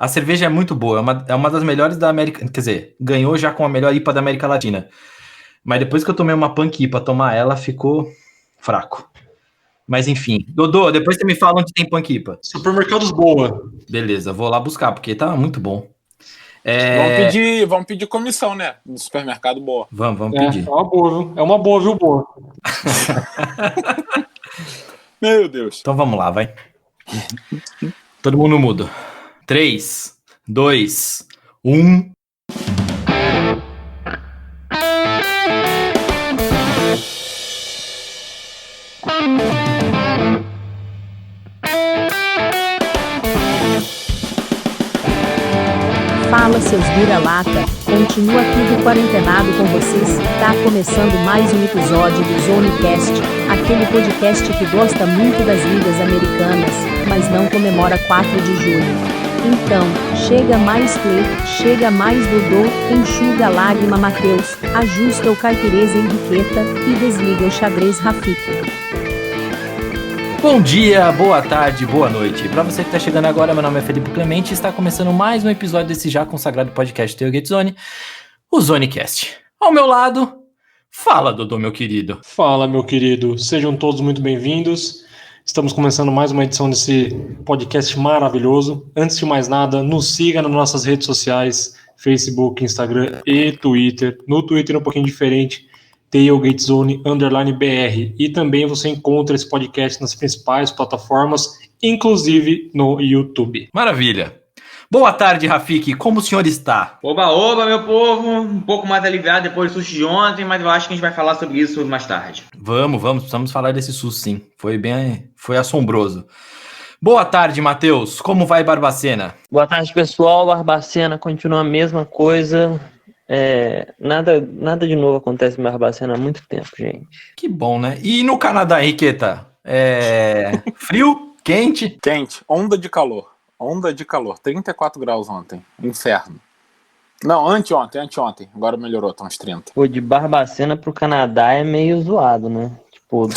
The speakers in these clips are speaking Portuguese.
A cerveja é muito boa, é uma das melhores da América, quer dizer, ganhou já com a melhor IPA da América Latina. Mas depois que eu tomei uma Punk IPA, tomar ela ficou fraco. Mas enfim, Dodô, depois você me fala onde tem Punk IPA. Supermercados boa. Beleza, vou lá buscar, porque tá muito bom. Vamos pedir comissão, né? No supermercado boa. Vamos pedir. É uma boa, viu? É uma boa, viu, boa. Meu Deus. Então vamos lá, vai. Todo mundo mudo. 3, 2, 1. Fala, seus vira-lata, continua tudo quarentenado com vocês. Tá começando mais um episódio do Zonecast, aquele podcast que gosta muito das ligas americanas, mas não comemora 4 de julho. Então, chega mais play, chega mais Dodô, enxuga a lágrima Matheus, ajusta o caipireza Henriqueta e desliga o xadrez Rafiki. Bom dia, boa tarde, boa noite. Para você que está chegando agora, meu nome é Felipe Clemente e está começando mais um episódio desse já consagrado podcast Tailgate Zone, o Zonecast. Ao meu lado, fala, Dodô, meu querido. Fala, meu querido. Sejam todos muito bem-vindos. Estamos começando mais uma edição desse podcast maravilhoso. Antes de mais nada, nos siga nas nossas redes sociais, Facebook, Instagram e Twitter. No Twitter é um pouquinho diferente, TailgateZone_BR. E também você encontra esse podcast nas principais plataformas, inclusive no YouTube. Maravilha. Boa tarde, Rafiki. Como o senhor está? Oba, meu povo. Um pouco mais aliviado depois do susto de ontem, mas eu acho que a gente vai falar sobre isso mais tarde. Vamos. Precisamos falar desse susto, sim. Foi assombroso. Boa tarde, Matheus. Como vai Barbacena? Boa tarde, pessoal. Barbacena continua a mesma coisa. Nada de novo acontece em Barbacena há muito tempo, gente. Que bom, né? E no Canadá, Henriqueta? Frio? Quente? Quente. Onda de calor. 34 graus ontem. Inferno. Não, anteontem. Agora melhorou, tá uns 30. Pô, de Barbacena pro Canadá é meio zoado, né? Tipo,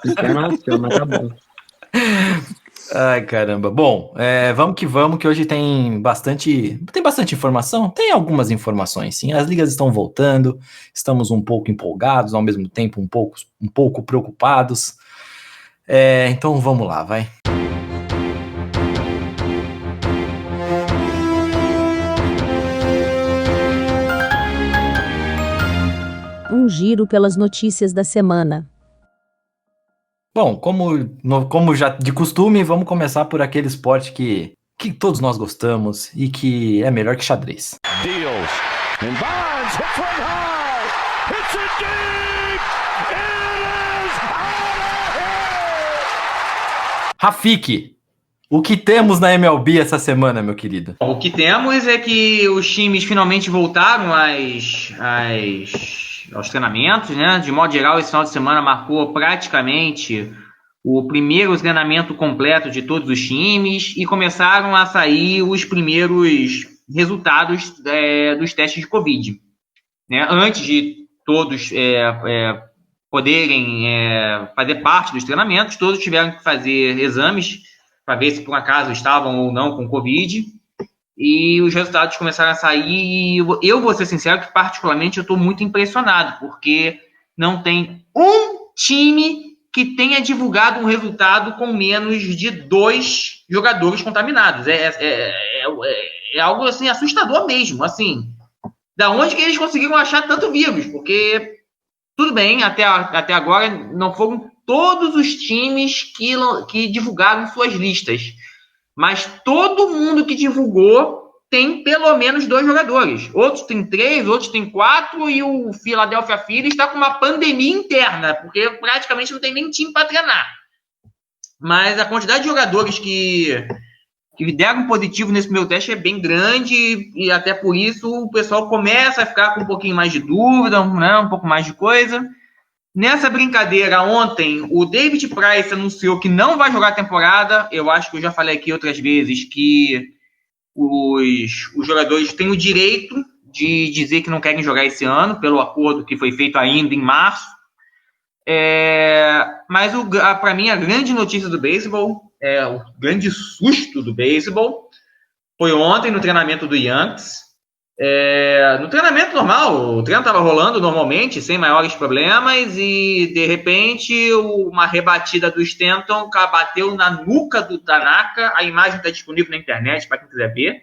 inferno no céu, mas tá bom. Ai, caramba. Bom, vamos que hoje tem bastante informação? Tem algumas informações, sim. As ligas estão voltando, estamos um pouco empolgados, ao mesmo tempo um pouco preocupados. Então vamos lá, vai. Um giro pelas notícias da semana. Bom, como já de costume, vamos começar por aquele esporte que todos nós gostamos e que é melhor que xadrez. Deals. And Bonds hits one high. Hits it deep. It is out of here. Rafiki, o que temos na MLB essa semana, meu querido? O que temos é que os times finalmente voltaram aos treinamentos, né? De modo geral, esse final de semana marcou praticamente o primeiro treinamento completo de todos os times e começaram a sair os primeiros resultados dos testes de Covid, né? Antes de todos poderem fazer parte dos treinamentos, todos tiveram que fazer exames para ver se por acaso estavam ou não com Covid. E os resultados começaram a sair e eu vou ser sincero que particularmente eu estou muito impressionado, porque não tem um time que tenha divulgado um resultado com menos de 2 jogadores contaminados. É algo assim assustador mesmo, assim. Da onde que eles conseguiram achar tanto vírus? Porque, tudo bem, até agora não foram todos os times que divulgaram suas listas. Mas todo mundo que divulgou tem pelo menos 2 jogadores. Outros tem 3, outros tem 4, e o Philadelphia Phillies está com uma pandemia interna, porque praticamente não tem nem time para treinar. Mas a quantidade de jogadores que deram positivo nesse meu teste é bem grande, e até por isso o pessoal começa a ficar com um pouquinho mais de dúvida, né, um pouco mais de coisa. Nessa brincadeira, ontem, o David Price anunciou que não vai jogar a temporada. Eu acho que eu já falei aqui outras vezes que os jogadores têm o direito de dizer que não querem jogar esse ano, pelo acordo que foi feito ainda em março. Mas, para mim, a grande notícia do beisebol, o grande susto do beisebol, foi ontem no treinamento do Yankees. No treinamento normal, o treino estava rolando normalmente, sem maiores problemas, e de repente uma rebatida do Stanton bateu na nuca do Tanaka. A imagem está disponível na internet para quem quiser ver.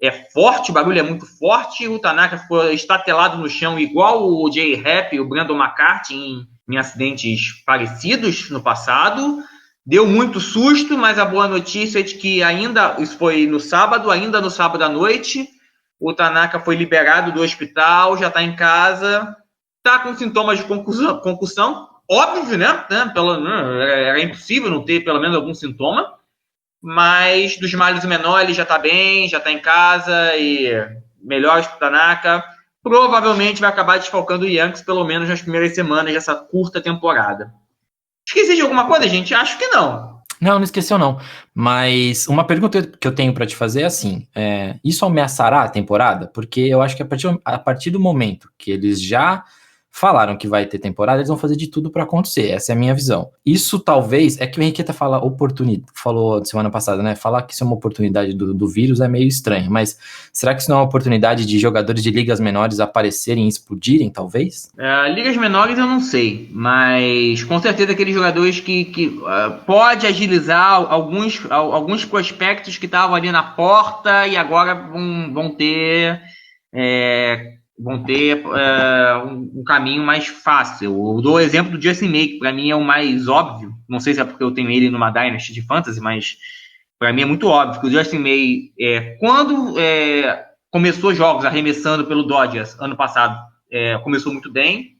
É forte, o bagulho é muito forte. O Tanaka foi estatelado no chão, igual o J-Rap e o Brandon McCarthy em acidentes parecidos no passado. Deu muito susto, mas a boa notícia é de que isso foi no sábado, ainda no sábado à noite, o Tanaka foi liberado do hospital, já está em casa, está com sintomas de concussão, óbvio, né? Era impossível não ter pelo menos algum sintoma, mas dos males o menor, ele já está bem, já está em casa e melhores para o Tanaka. Provavelmente vai acabar desfalcando o Yankees, pelo menos nas primeiras semanas dessa curta temporada. Esqueci de alguma coisa, gente? Acho que não. Não esqueceu não. Mas uma pergunta que eu tenho para te fazer é assim, isso ameaçará a temporada? Porque eu acho que a partir do momento que eles já falaram que vai ter temporada, eles vão fazer de tudo para acontecer. Essa é a minha visão. Isso talvez, é que o Henriqueta falou semana passada, né? Falar que isso é uma oportunidade do vírus é meio estranho, mas será que isso não é uma oportunidade de jogadores de ligas menores aparecerem e explodirem, talvez? Ligas menores eu não sei, mas com certeza aqueles jogadores que pode agilizar alguns prospectos que estavam ali na porta e agora vão ter um caminho mais fácil. Eu dou o exemplo do Justin May, que para mim é o mais óbvio. Não sei se é porque eu tenho ele numa Dynasty de Fantasy, mas para mim é muito óbvio que o Justin May, quando começou jogos arremessando pelo Dodgers ano passado, começou muito bem,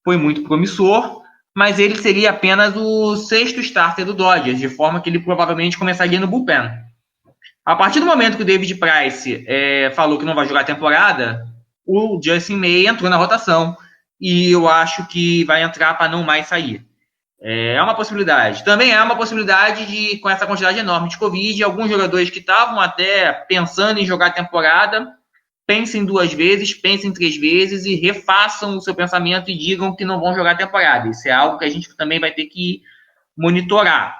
foi muito promissor, mas ele seria apenas o 6º starter do Dodgers, de forma que ele provavelmente começaria no bullpen. A partir do momento que o David Price falou que não vai jogar a temporada, o Justin May entrou na rotação e eu acho que vai entrar para não mais sair. É uma possibilidade. Também é uma possibilidade de, com essa quantidade enorme de Covid, alguns jogadores que estavam até pensando em jogar a temporada, pensem 2 vezes, pensem 3 vezes e refaçam o seu pensamento e digam que não vão jogar a temporada. Isso é algo que a gente também vai ter que monitorar.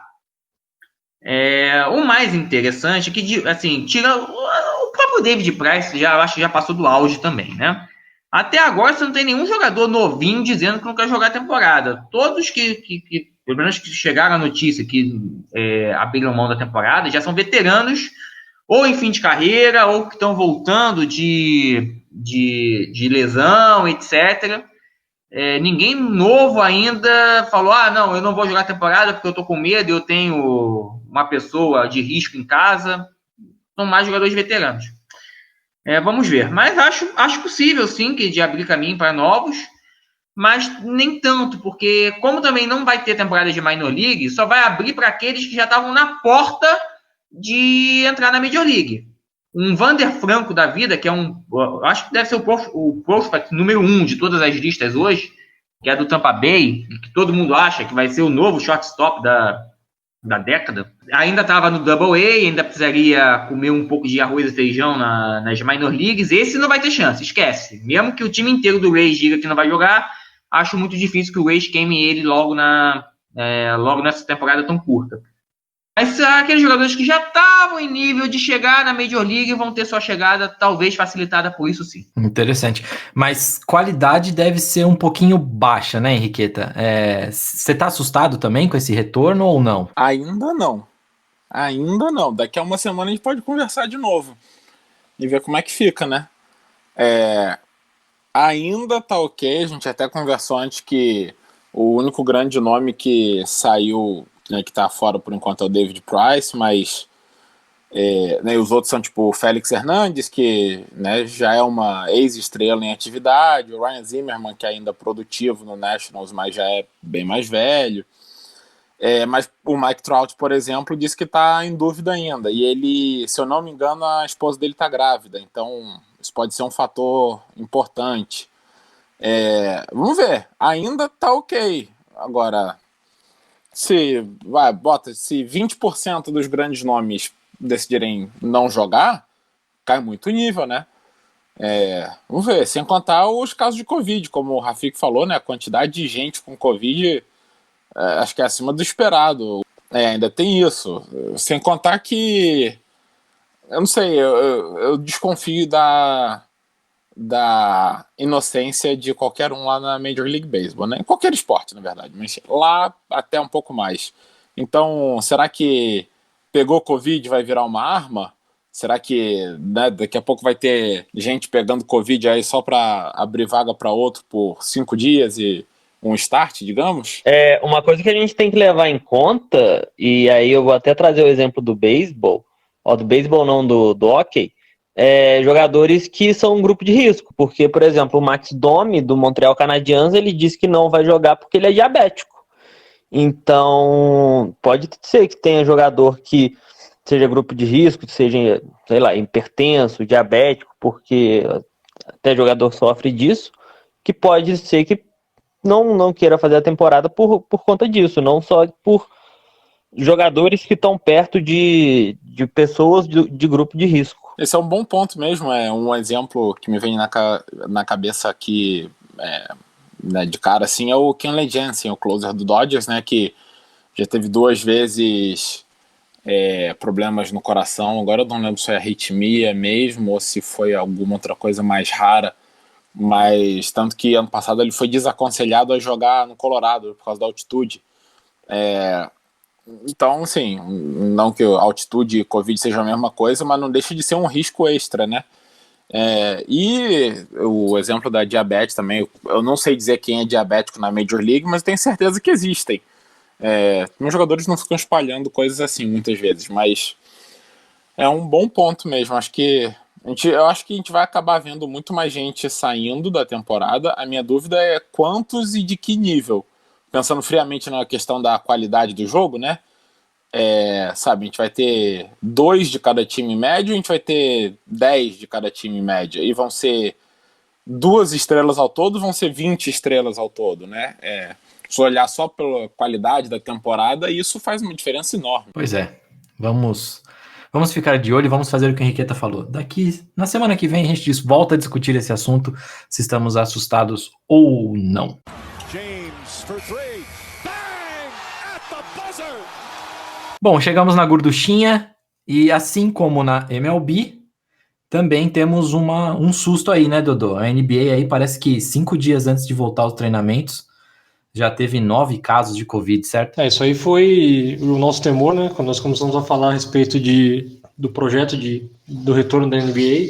O mais interessante é que, assim, tira o próprio David Price, acho que já passou do auge também, né? Até agora você não tem nenhum jogador novinho dizendo que não quer jogar a temporada. Todos que pelo menos que chegaram à notícia que abriram mão da temporada, já são veteranos, ou em fim de carreira, ou que estão voltando de lesão, etc. Ninguém novo ainda falou, não, eu não vou jogar a temporada porque eu tô com medo, eu tenho uma pessoa de risco em casa. São mais jogadores veteranos. Vamos ver. Mas acho possível, sim, de abrir caminho para novos, mas nem tanto, porque como também não vai ter temporada de Minor League, só vai abrir para aqueles que já estavam na porta de entrar na Major League. Um Wander Franco da vida, que acho que deve ser o prospect número 1 de todas as listas hoje, que é do Tampa Bay, que todo mundo acha que vai ser o novo shortstop da década, ainda estava no Double A, ainda precisaria comer um pouco de arroz e feijão nas Minor Leagues. Esse não vai ter chance, esquece. Mesmo que o time inteiro do Rays diga que não vai jogar, acho muito difícil que o Rays queime ele logo nessa temporada tão curta. Mas aqueles jogadores que já estavam em nível de chegar na Major League vão ter sua chegada talvez facilitada por isso, sim. Interessante. Mas qualidade deve ser um pouquinho baixa, né, Henriqueta? Você tá assustado também com esse retorno ou não? Ainda não. Daqui a uma semana a gente pode conversar de novo e ver como é que fica, né? Ainda tá ok. A gente até conversou antes que o único grande nome que saiu, né, que tá fora por enquanto é o David Price, mas né, os outros são tipo o Félix Hernandes, que, né, já é uma ex-estrela em atividade, o Ryan Zimmerman, que é ainda produtivo no Nationals, mas já é bem mais velho. Mas o Mike Trout, por exemplo, disse que tá em dúvida ainda, e ele, se eu não me engano, a esposa dele tá grávida, então isso pode ser um fator importante. Vamos ver, ainda tá ok. Agora, se 20% dos grandes nomes decidirem não jogar, cai muito o nível, né? Vamos ver, sem contar os casos de Covid, como o Rafik falou, né? A quantidade de gente com Covid, acho que é acima do esperado. Ainda tem isso. Sem contar que eu não sei, eu desconfio da inocência de qualquer um lá na Major League Baseball, né? Em qualquer esporte, na verdade, mas lá até um pouco mais. Então, será que pegou Covid vai virar uma arma? Será que, né, daqui a pouco vai ter gente pegando Covid aí só para abrir vaga para outro por 5 dias e um start, digamos? Uma coisa que a gente tem que levar em conta, e aí eu vou até trazer o exemplo do beisebol, do beisebol não, do hóquei, jogadores que são um grupo de risco, porque, por exemplo, o Max Domi, do Montreal Canadiens, ele disse que não vai jogar porque ele é diabético. Então, pode ser que tenha jogador que seja grupo de risco, seja, sei lá, hipertenso, diabético, porque até jogador sofre disso, que pode ser que não queira fazer a temporada por conta disso, não só por jogadores que estão perto de pessoas de grupo de risco. Esse é um bom ponto mesmo, é um exemplo que me vem na cabeça aqui, né, de cara, assim, é o Kenley Jansen, o closer do Dodgers, né, que já teve 2 vezes problemas no coração, agora eu não lembro se é arritmia mesmo, ou se foi alguma outra coisa mais rara, mas tanto que ano passado ele foi desaconselhado a jogar no Colorado por causa da altitude. Então, assim, não que a altitude e Covid seja a mesma coisa, mas não deixa de ser um risco extra, né? E o exemplo da diabetes também, eu não sei dizer quem é diabético na Major League, mas tenho certeza que existem. Meus jogadores não ficam espalhando coisas assim muitas vezes, mas é um bom ponto mesmo. Eu acho que a gente vai acabar vendo muito mais gente saindo da temporada. A minha dúvida é quantos e de que nível. Pensando friamente na questão da qualidade do jogo, né? Sabe, a gente vai ter 2 de cada time médio, a gente vai ter 10 de cada time médio. E vão ser 2 estrelas ao todo, vão ser 20 estrelas ao todo, né? Se olhar só pela qualidade da temporada, isso faz uma diferença enorme. Pois é, vamos ficar de olho e vamos fazer o que o Henriqueta falou. Na semana que vem a gente volta a discutir esse assunto, se estamos assustados ou não. James for 3. Bang! At the buzzer! Bom, chegamos na gorduchinha e assim como na MLB, também temos um susto aí, né, Dodô? A NBA aí parece que 5 dias antes de voltar aos treinamentos já teve 9 casos de Covid, certo? Isso aí foi o nosso temor, né? Quando nós começamos a falar a respeito do projeto do retorno da NBA,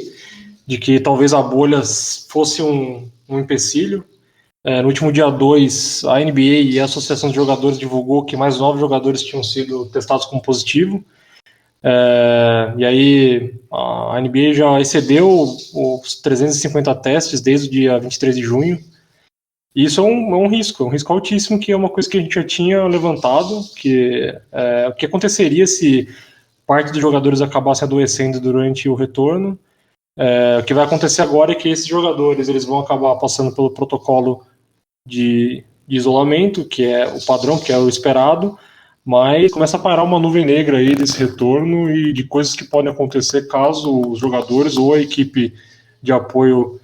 de que talvez a bolha fosse um empecilho. No último dia 2, a NBA e a Associação de Jogadores divulgou que mais 9 jogadores tinham sido testados como positivo. E aí a NBA já excedeu os 350 testes desde o dia 23 de junho. E isso é um risco altíssimo, que é uma coisa que a gente já tinha levantado, que o que aconteceria se parte dos jogadores acabasse adoecendo durante o retorno. O que vai acontecer agora é que esses jogadores eles vão acabar passando pelo protocolo de isolamento, que é o padrão, que é o esperado, mas começa a parar uma nuvem negra aí desse retorno e de coisas que podem acontecer caso os jogadores ou a equipe de apoio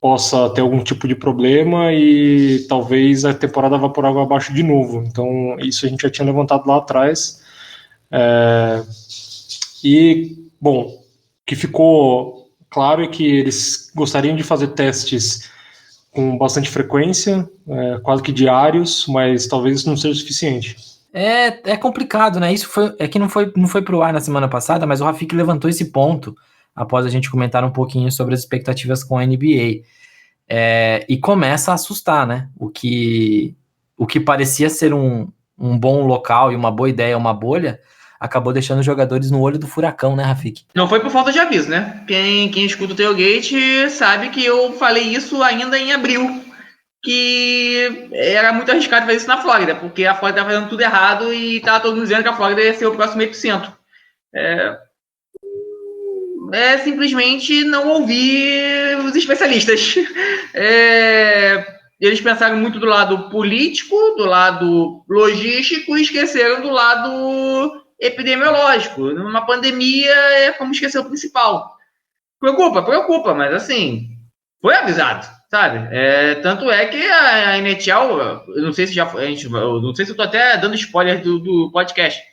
possa ter algum tipo de problema e talvez a temporada vá por água abaixo de novo. Então isso a gente já tinha levantado lá atrás. Bom, o que ficou claro é que eles gostariam de fazer testes com bastante frequência, quase que diários, mas talvez isso não seja suficiente. É complicado, né? Isso que não foi pro ar na semana passada, mas o Rafik levantou esse ponto após a gente comentar um pouquinho sobre as expectativas com a NBA. E começa a assustar, né? O que parecia ser um bom local e uma boa ideia, uma bolha, acabou deixando os jogadores no olho do furacão, né, Rafik? Não foi por falta de aviso, né? Quem escuta o Tailgate sabe que eu falei isso ainda em abril, que era muito arriscado fazer isso na Flórida, porque a Flórida estava fazendo tudo errado e estava todo mundo dizendo que a Flórida ia ser o próximo epicentro. Simplesmente não ouvir os especialistas. Eles pensaram muito do lado político, do lado logístico e esqueceram do lado epidemiológico. Numa pandemia é como esquecer o principal. Preocupa, mas assim, foi avisado, sabe? Tanto é que a NHL, eu não sei se eu tô até dando spoiler do podcast,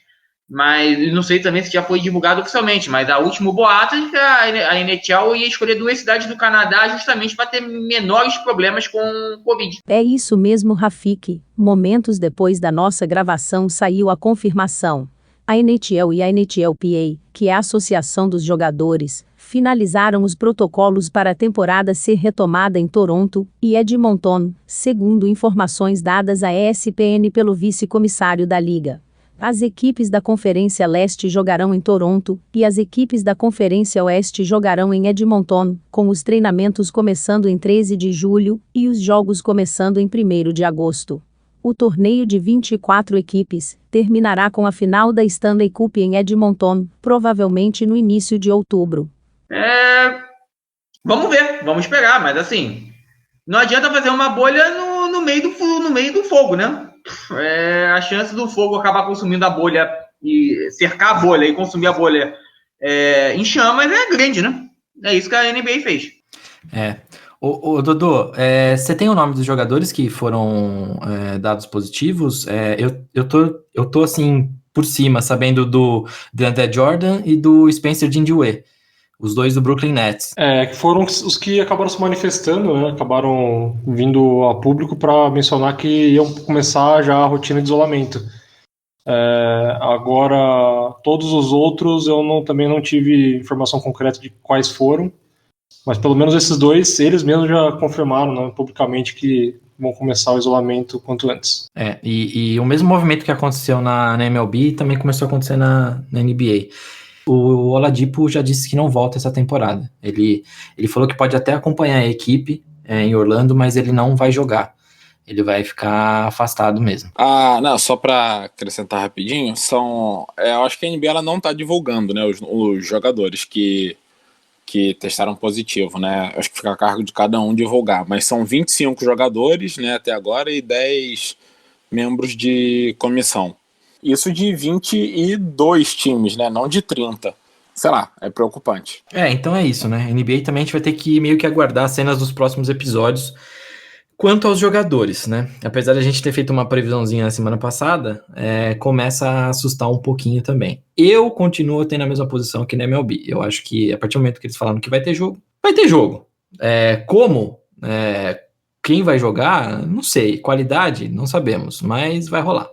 Mas não sei também se já foi divulgado oficialmente, mas a último boato é que a NHL ia escolher 2 cidades do Canadá justamente para ter menores problemas com Covid. É isso mesmo, Rafiki. Momentos depois da nossa gravação saiu a confirmação. A NHL e a NHLPA, que é a Associação dos Jogadores, finalizaram os protocolos para a temporada ser retomada em Toronto e Edmonton, segundo informações dadas à ESPN pelo vice-comissário da Liga. As equipes da Conferência Leste jogarão em Toronto, e as equipes da Conferência Oeste jogarão em Edmonton, com os treinamentos começando em 13 de julho, e os jogos começando em 1º de agosto. O torneio de 24 equipes terminará com a final da Stanley Cup em Edmonton, provavelmente no início de outubro. Vamos ver, vamos esperar, mas assim, não adianta fazer uma bolha no meio do fogo, né? A chance do fogo acabar consumindo a bolha e cercar a bolha e consumir a bolha em chamas é grande, né? É isso que a NBA fez. Ô Dodô, você tem o nome dos jogadores que foram dados positivos? Eu tô assim por cima, sabendo do DeAndre Jordan e do Spencer Dinwiddie, os 2 do Brooklyn Nets. Que foram os que acabaram se manifestando, né? Acabaram vindo a público para mencionar que iam começar já a rotina de isolamento. Agora, todos os outros eu também não tive informação concreta de quais foram, mas pelo menos esses 2, eles mesmos já confirmaram, né, publicamente que vão começar o isolamento quanto antes. E o mesmo movimento que aconteceu na MLB também começou a acontecer na NBA. O Oladipo já disse que não volta essa temporada. Ele falou que pode até acompanhar a equipe em Orlando, mas ele não vai jogar. Ele vai ficar afastado mesmo. Não, só para acrescentar rapidinho, eu acho que a NBA ela não está divulgando, né, os jogadores que testaram positivo, né? Acho que fica a cargo de cada um divulgar, mas são 25 jogadores, né, até agora, e 10 membros de comissão. Isso de 22 times, né? Não de 30. Sei lá, é preocupante. Então é isso, né? NBA também a gente vai ter que meio que aguardar as cenas dos próximos episódios. Quanto aos jogadores, né? Apesar de a gente ter feito uma previsãozinha na semana passada, começa a assustar um pouquinho também. Eu continuo tendo a mesma posição que na MLB. Eu acho que a partir do momento que eles falaram que vai ter jogo, vai ter jogo. Como? Quem vai jogar? Não sei. Qualidade? Não sabemos, mas vai rolar.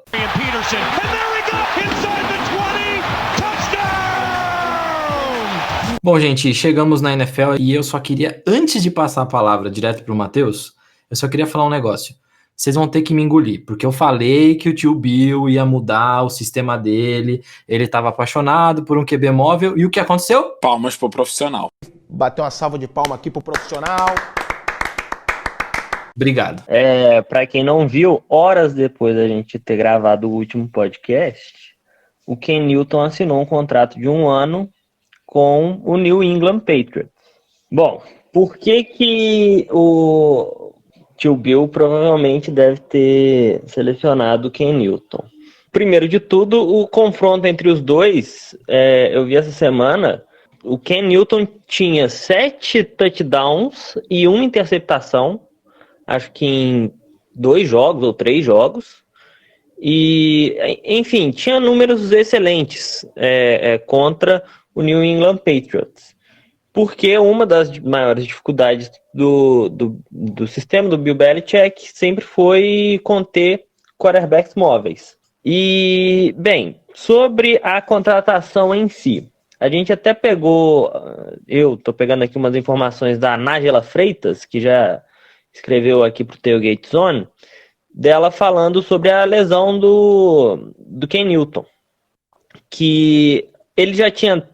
Bom, gente, chegamos na NFL e eu só queria, antes de passar a palavra direto pro Matheus, eu só queria falar um negócio. Vocês vão ter que me engolir, porque eu falei que o tio Bill ia mudar o sistema dele, ele estava apaixonado por um QB móvel, e o que aconteceu? Palmas pro profissional. Bateu uma salva de palma aqui pro profissional. Obrigado. Para quem não viu, horas depois da gente ter gravado o último podcast, o Ken Newton assinou um contrato de 1 ano com o New England Patriots. Bom, por que o tio Bill provavelmente deve ter selecionado o Ken Newton? Primeiro de tudo, o confronto entre os dois, eu vi essa semana, o Ken Newton tinha 7 touchdowns e 1 interceptação, acho que em 2 jogos ou 3 jogos, e, enfim, tinha números excelentes contra o New England Patriots, porque uma das maiores dificuldades do sistema do Bill Belichick sempre foi conter quarterbacks móveis. E, bem, sobre a contratação em si, a gente até pegou, eu estou pegando aqui umas informações da Nájila Freitas, que já escreveu aqui para o Tailgate Zone, dela falando sobre a lesão do Ken Newton, que ele já tinha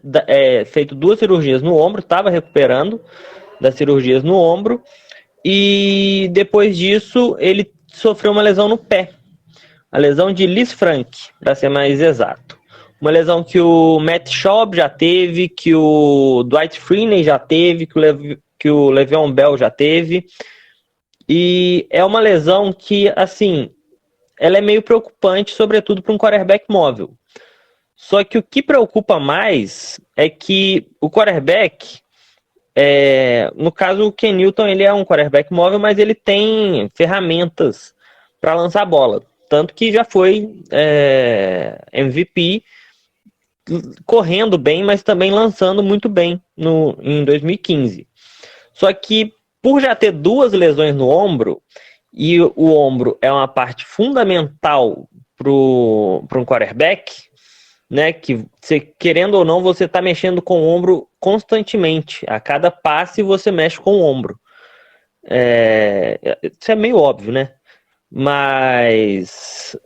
feito 2 cirurgias no ombro, estava recuperando das cirurgias no ombro, e depois disso ele sofreu uma lesão no pé, a lesão de Lisfranc, para ser mais exato. Uma lesão que o Matt Schaub já teve, que o Dwight Freeney já teve, que o Le'Veon Bell já teve, e é uma lesão que, assim, ela é meio preocupante, sobretudo para um quarterback móvel. Só que o que preocupa mais é que o quarterback, no caso o Ken Newton, ele é um quarterback móvel, mas ele tem ferramentas para lançar a bola. Tanto que já foi MVP correndo bem, mas também lançando muito bem em 2015. Só que por já ter 2 lesões no ombro, e o ombro é uma parte fundamental para um quarterback, né? Que você, querendo ou não, você está mexendo com o ombro constantemente. A cada passe você mexe com o ombro. Isso é meio óbvio, né? Mas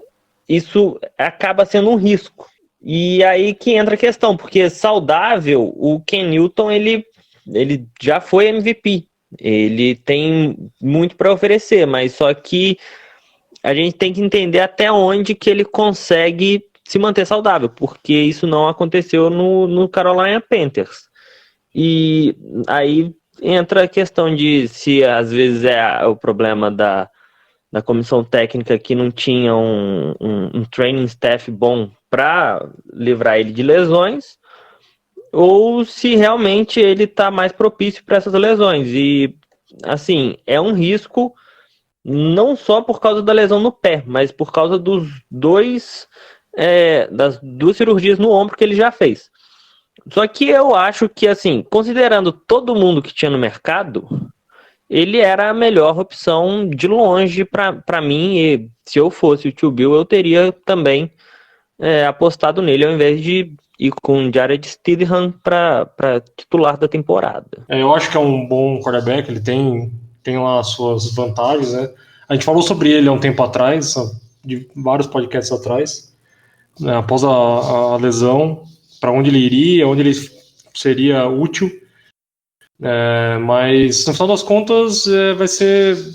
isso acaba sendo um risco. E aí que entra a questão, porque saudável, o Ken Newton, ele já foi MVP. Ele tem muito para oferecer, mas só que a gente tem que entender até onde que ele consegue se manter saudável, porque isso não aconteceu no Carolina Panthers. E aí entra a questão de se às vezes é o problema da comissão técnica que não tinha um training staff bom para livrar ele de lesões, ou se realmente ele está mais propício para essas lesões. E, assim, é um risco não só por causa da lesão no pé, mas por causa das 2 cirurgias no ombro que ele já fez. Só que eu acho que, assim, considerando todo mundo que tinha no mercado, ele era a melhor opção de longe para mim, e se eu fosse o tio Bill, eu teria também apostado nele, ao invés de ir com Jared Stidham para titular da temporada. Eu acho que é um bom quarterback, ele tem lá as suas vantagens, né? A gente falou sobre ele há um tempo atrás, de vários podcasts atrás, né? Após a lesão, para onde ele iria, onde ele seria útil. Mas no final das contas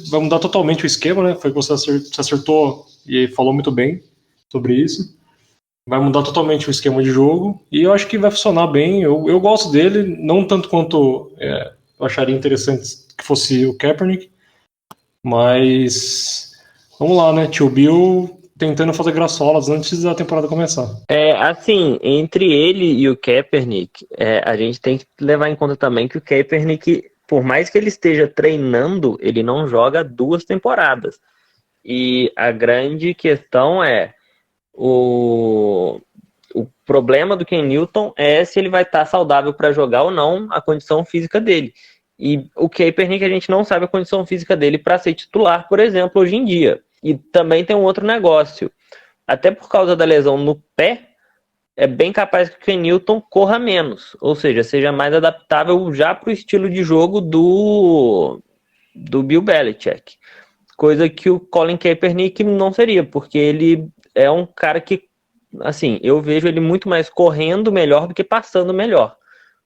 vai mudar totalmente o esquema, né? Foi que você acertou e falou muito bem sobre isso. Vai mudar totalmente o esquema de jogo e eu acho que vai funcionar bem. Eu gosto dele, não tanto quanto eu acharia interessante que fosse o Kaepernick, mas vamos lá, né? Tio Bill tentando fazer graçolas antes da temporada começar. Assim, entre ele e o Kaepernick, a gente tem que levar em conta também que o Kaepernick, por mais que ele esteja treinando, ele não joga 2 temporadas. E a grande questão o problema do Ken Newton é se ele vai estar saudável para jogar ou não, a condição física dele. E o Kaepernick, a gente não sabe a condição física dele para ser titular, por exemplo, hoje em dia. E também tem um outro negócio. Até por causa da lesão no pé, é bem capaz que o Ken Newton corra menos. Ou seja, seja mais adaptável já para o estilo de jogo do Bill Belichick. Coisa que o Colin Kaepernick não seria, porque ele é um cara que, assim, eu vejo ele muito mais correndo melhor do que passando melhor.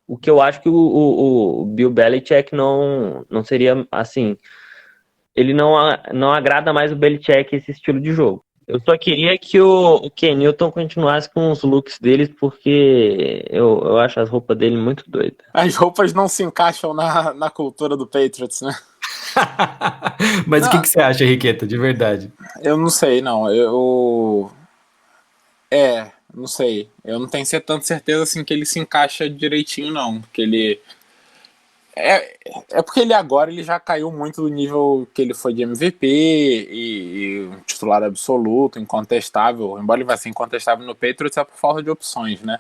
O que eu acho que o Bill Belichick não seria, assim, ele não agrada mais o Belichick esse estilo de jogo. Eu só queria que o Ken Newton continuasse com os looks dele, porque eu acho as roupas dele muito doidas. As roupas não se encaixam na cultura do Patriots, né? Mas o que você acha, Henriqueta, de verdade? Eu não sei, não. Não sei. Eu não tenho tanta certeza assim que ele se encaixa direitinho, não. Porque ele... porque ele agora ele já caiu muito do nível que ele foi de MVP e um titular absoluto, incontestável. Embora ele vá ser incontestável no Patriots, é por falta de opções, né?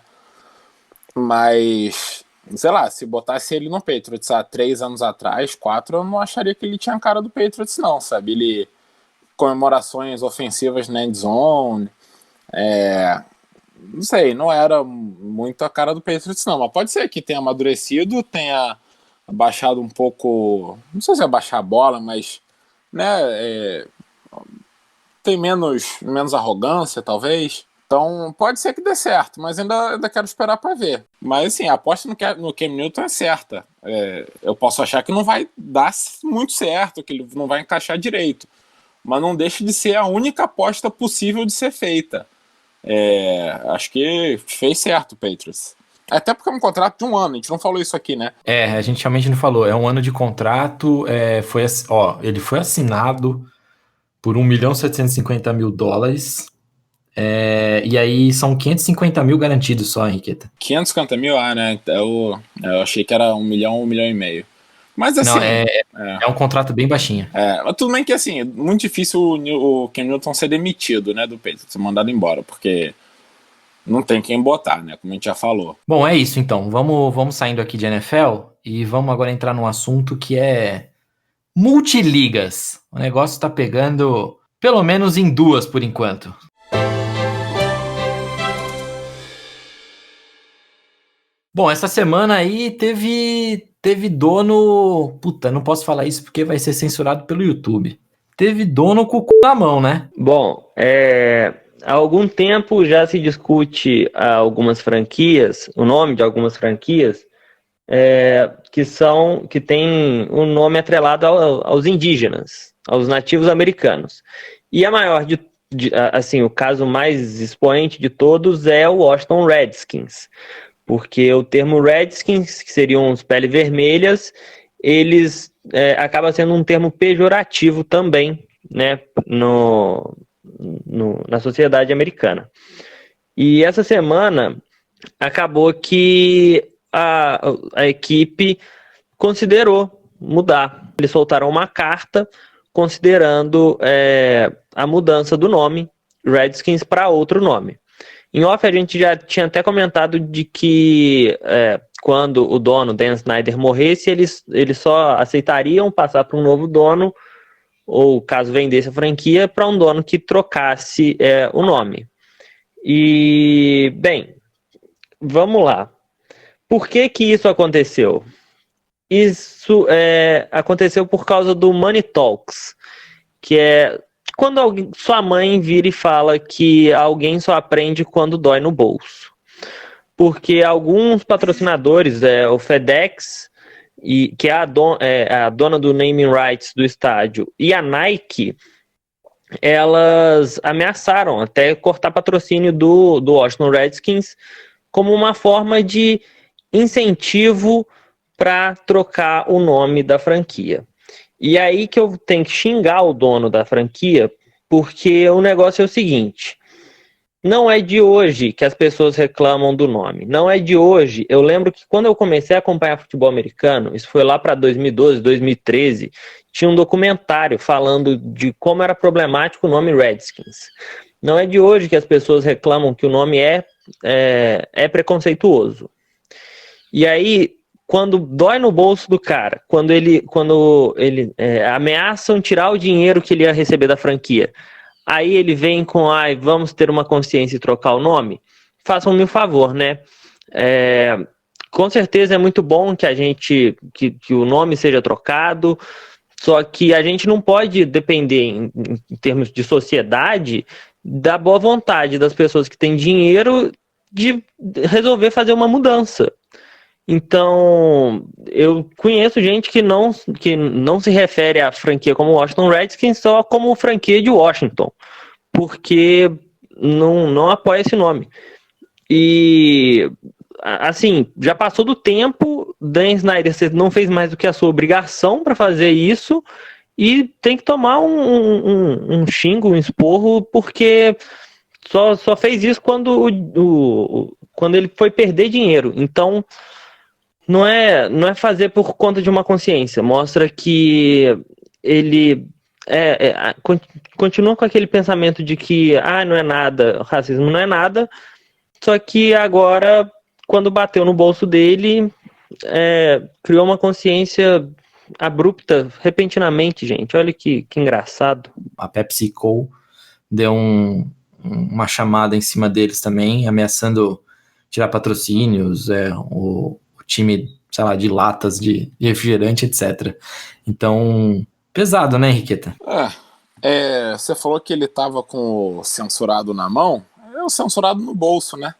Mas... sei lá, se botasse ele no Patriots há 3 anos atrás, 4, eu não acharia que ele tinha a cara do Patriots, não, sabe? Ele, comemorações ofensivas na end zone, não sei, não era muito a cara do Patriots, não, mas pode ser que tenha amadurecido, tenha abaixado um pouco, não sei se é baixar a bola, mas, né, tem menos arrogância, talvez. Então, pode ser que dê certo, mas ainda quero esperar para ver. Mas, assim, a aposta no Cam Newton é certa. Eu posso achar que não vai dar muito certo, que ele não vai encaixar direito. Mas não deixa de ser a única aposta possível de ser feita. Acho que fez certo o Patriots. Até porque é um contrato de 1 ano, a gente não falou isso aqui, né? A gente realmente não falou. É 1 ano de contrato, ele foi assinado por $1.750.000. E aí são 550 mil garantidos só, Henriqueta. 550 mil, né? Eu achei que era 1 milhão, 1 milhão e meio. Mas assim... Não, é um contrato bem baixinho. Mas tudo bem que assim, é muito difícil o Cam Newton ser demitido, né, do Patriots, ser mandado embora, porque não tem quem botar, né? Como a gente já falou. Bom, é isso então. Vamos saindo aqui de NFL e vamos agora entrar num assunto que é multiligas. O negócio tá pegando pelo menos em duas por enquanto. Bom, essa semana aí teve dono... Puta, não posso falar isso porque vai ser censurado pelo YouTube. Teve dono com o cu na mão, né? Bom, há algum tempo já se discute algumas franquias, o nome de algumas franquias, que tem um nome atrelado aos indígenas, aos nativos americanos. E a maior assim, o caso mais expoente de todos é o Washington Redskins, porque o termo Redskins, que seriam os peles vermelhas, eles acaba sendo um termo pejorativo também, né, na sociedade americana. E essa semana acabou que a equipe considerou mudar. Eles soltaram uma carta considerando a mudança do nome Redskins para outro nome. Em off, a gente já tinha até comentado de que quando o dono, Dan Snyder, morresse, eles só aceitariam passar para um novo dono, ou caso vendesse a franquia, para um dono que trocasse o nome. E, bem, vamos lá. Por que isso aconteceu? Isso aconteceu por causa do Money Talks, que é quando sua mãe vira e fala que alguém só aprende quando dói no bolso. Porque alguns patrocinadores, o FedEx, que é a dona do naming rights do estádio, e a Nike, elas ameaçaram até cortar patrocínio do Washington Redskins como uma forma de incentivo para trocar o nome da franquia. E aí que eu tenho que xingar o dono da franquia, porque o negócio é o seguinte: não é de hoje que as pessoas reclamam do nome. Não é de hoje. Eu lembro que quando eu comecei a acompanhar futebol americano, isso foi lá para 2012, 2013, tinha um documentário falando de como era problemático o nome Redskins. Não é de hoje que as pessoas reclamam que o nome é preconceituoso. E aí, quando dói no bolso do cara, quando ele ameaçam tirar o dinheiro que ele ia receber da franquia, aí ele vem com, vamos ter uma consciência e trocar o nome, façam-me um favor, né? Com certeza é muito bom que o nome seja trocado, só que a gente não pode depender, em termos de sociedade, da boa vontade das pessoas que têm dinheiro de resolver fazer uma mudança. Então, eu conheço gente que não se refere à franquia como Washington Redskins só como franquia de Washington, porque não apoia esse nome. E, assim, já passou do tempo, Dan Snyder não fez mais do que a sua obrigação para fazer isso e tem que tomar um xingo, um esporro, porque só fez isso quando ele foi perder dinheiro. Então, não é fazer por conta de uma consciência. Mostra que ele continua com aquele pensamento de que não é nada, racismo não é nada, só que agora, quando bateu no bolso dele, criou uma consciência abrupta, repentinamente, gente. Olha que engraçado. A PepsiCo deu uma chamada em cima deles também, ameaçando tirar patrocínios, o time, sei lá, de latas de refrigerante, etc. Então, pesado, né, Henriqueta? Você falou que ele tava com o censurado na mão, o censurado no bolso, né?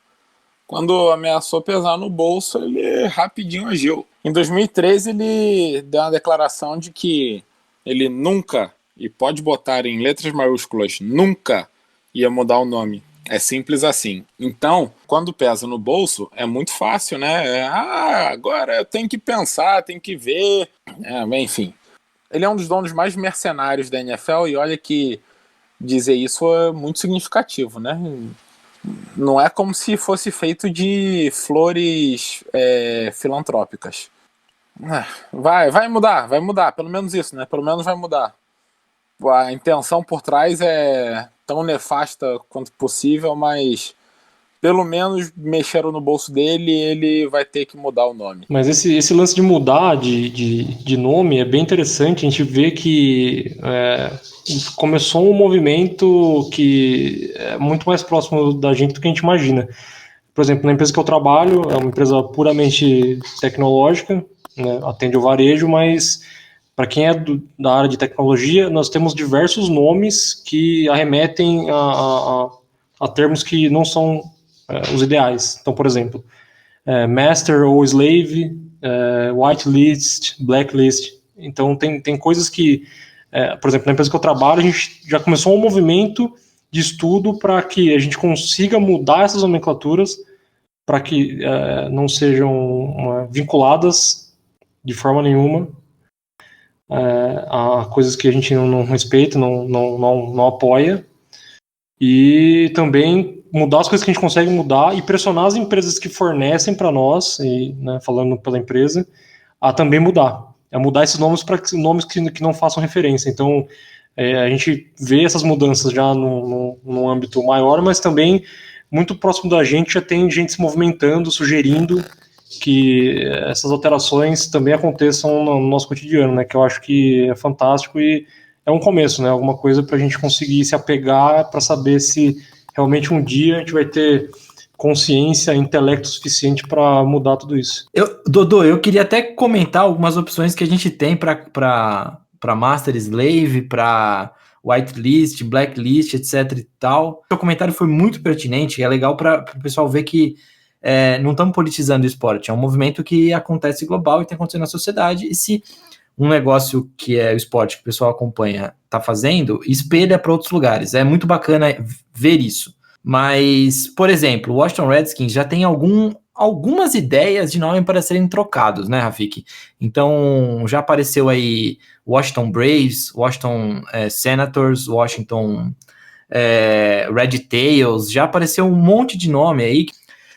Quando ameaçou pesar no bolso, ele rapidinho agiu. Em 2013, ele deu uma declaração de que ele nunca, e pode botar em letras maiúsculas, nunca ia mudar o nome. É simples assim. Então, quando pesa no bolso, é muito fácil, né? Agora eu tenho que pensar, tenho que ver. Enfim. Ele é um dos donos mais mercenários da NFL e olha que dizer isso é muito significativo, né? Não é como se fosse feito de flores filantrópicas. Vai mudar, pelo menos isso, né? Pelo menos vai mudar. A intenção por trás é tão nefasta quanto possível, mas pelo menos mexeram no bolso dele e ele vai ter que mudar o nome. Mas esse lance de mudar de nome é bem interessante. A gente vê que começou um movimento que é muito mais próximo da gente do que a gente imagina. Por exemplo, na empresa que eu trabalho, é uma empresa puramente tecnológica, né, atende ao varejo, mas para quem é da área de tecnologia, nós temos diversos nomes que arremetem a termos que não são os ideais. Então, por exemplo, Master ou Slave, Whitelist, Blacklist. Então, tem coisas que, por exemplo, na empresa que eu trabalho, a gente já começou um movimento de estudo para que a gente consiga mudar essas nomenclaturas para que não sejam vinculadas de forma nenhuma a coisas que a gente não respeita, não apoia, e também mudar as coisas que a gente consegue mudar e pressionar as empresas que fornecem para nós, e, né, falando pela empresa, a também mudar esses nomes para nomes que não façam referência. Então, a gente vê essas mudanças já num âmbito maior, mas também muito próximo da gente já tem gente se movimentando, sugerindo que essas alterações também aconteçam no nosso cotidiano, né? Que eu acho que é fantástico e é um começo, né? Alguma coisa para a gente conseguir se apegar para saber se realmente um dia a gente vai ter consciência, intelecto suficiente para mudar tudo isso. Dodô, eu queria até comentar algumas opções que a gente tem para Master Slave, para Whitelist, Blacklist, etc e tal. O comentário foi muito pertinente e é legal para o pessoal ver que não estamos politizando o esporte, é um movimento que acontece global e tem acontecido na sociedade, e se um negócio que é o esporte que o pessoal acompanha está fazendo, espelha para outros lugares. É muito bacana ver isso. Mas, por exemplo, o Washington Redskins já tem algumas ideias de nome para serem trocados, né, Rafik? Então, já apareceu aí Washington Braves, Washington Senators, Washington Red Tails, já apareceu um monte de nome aí.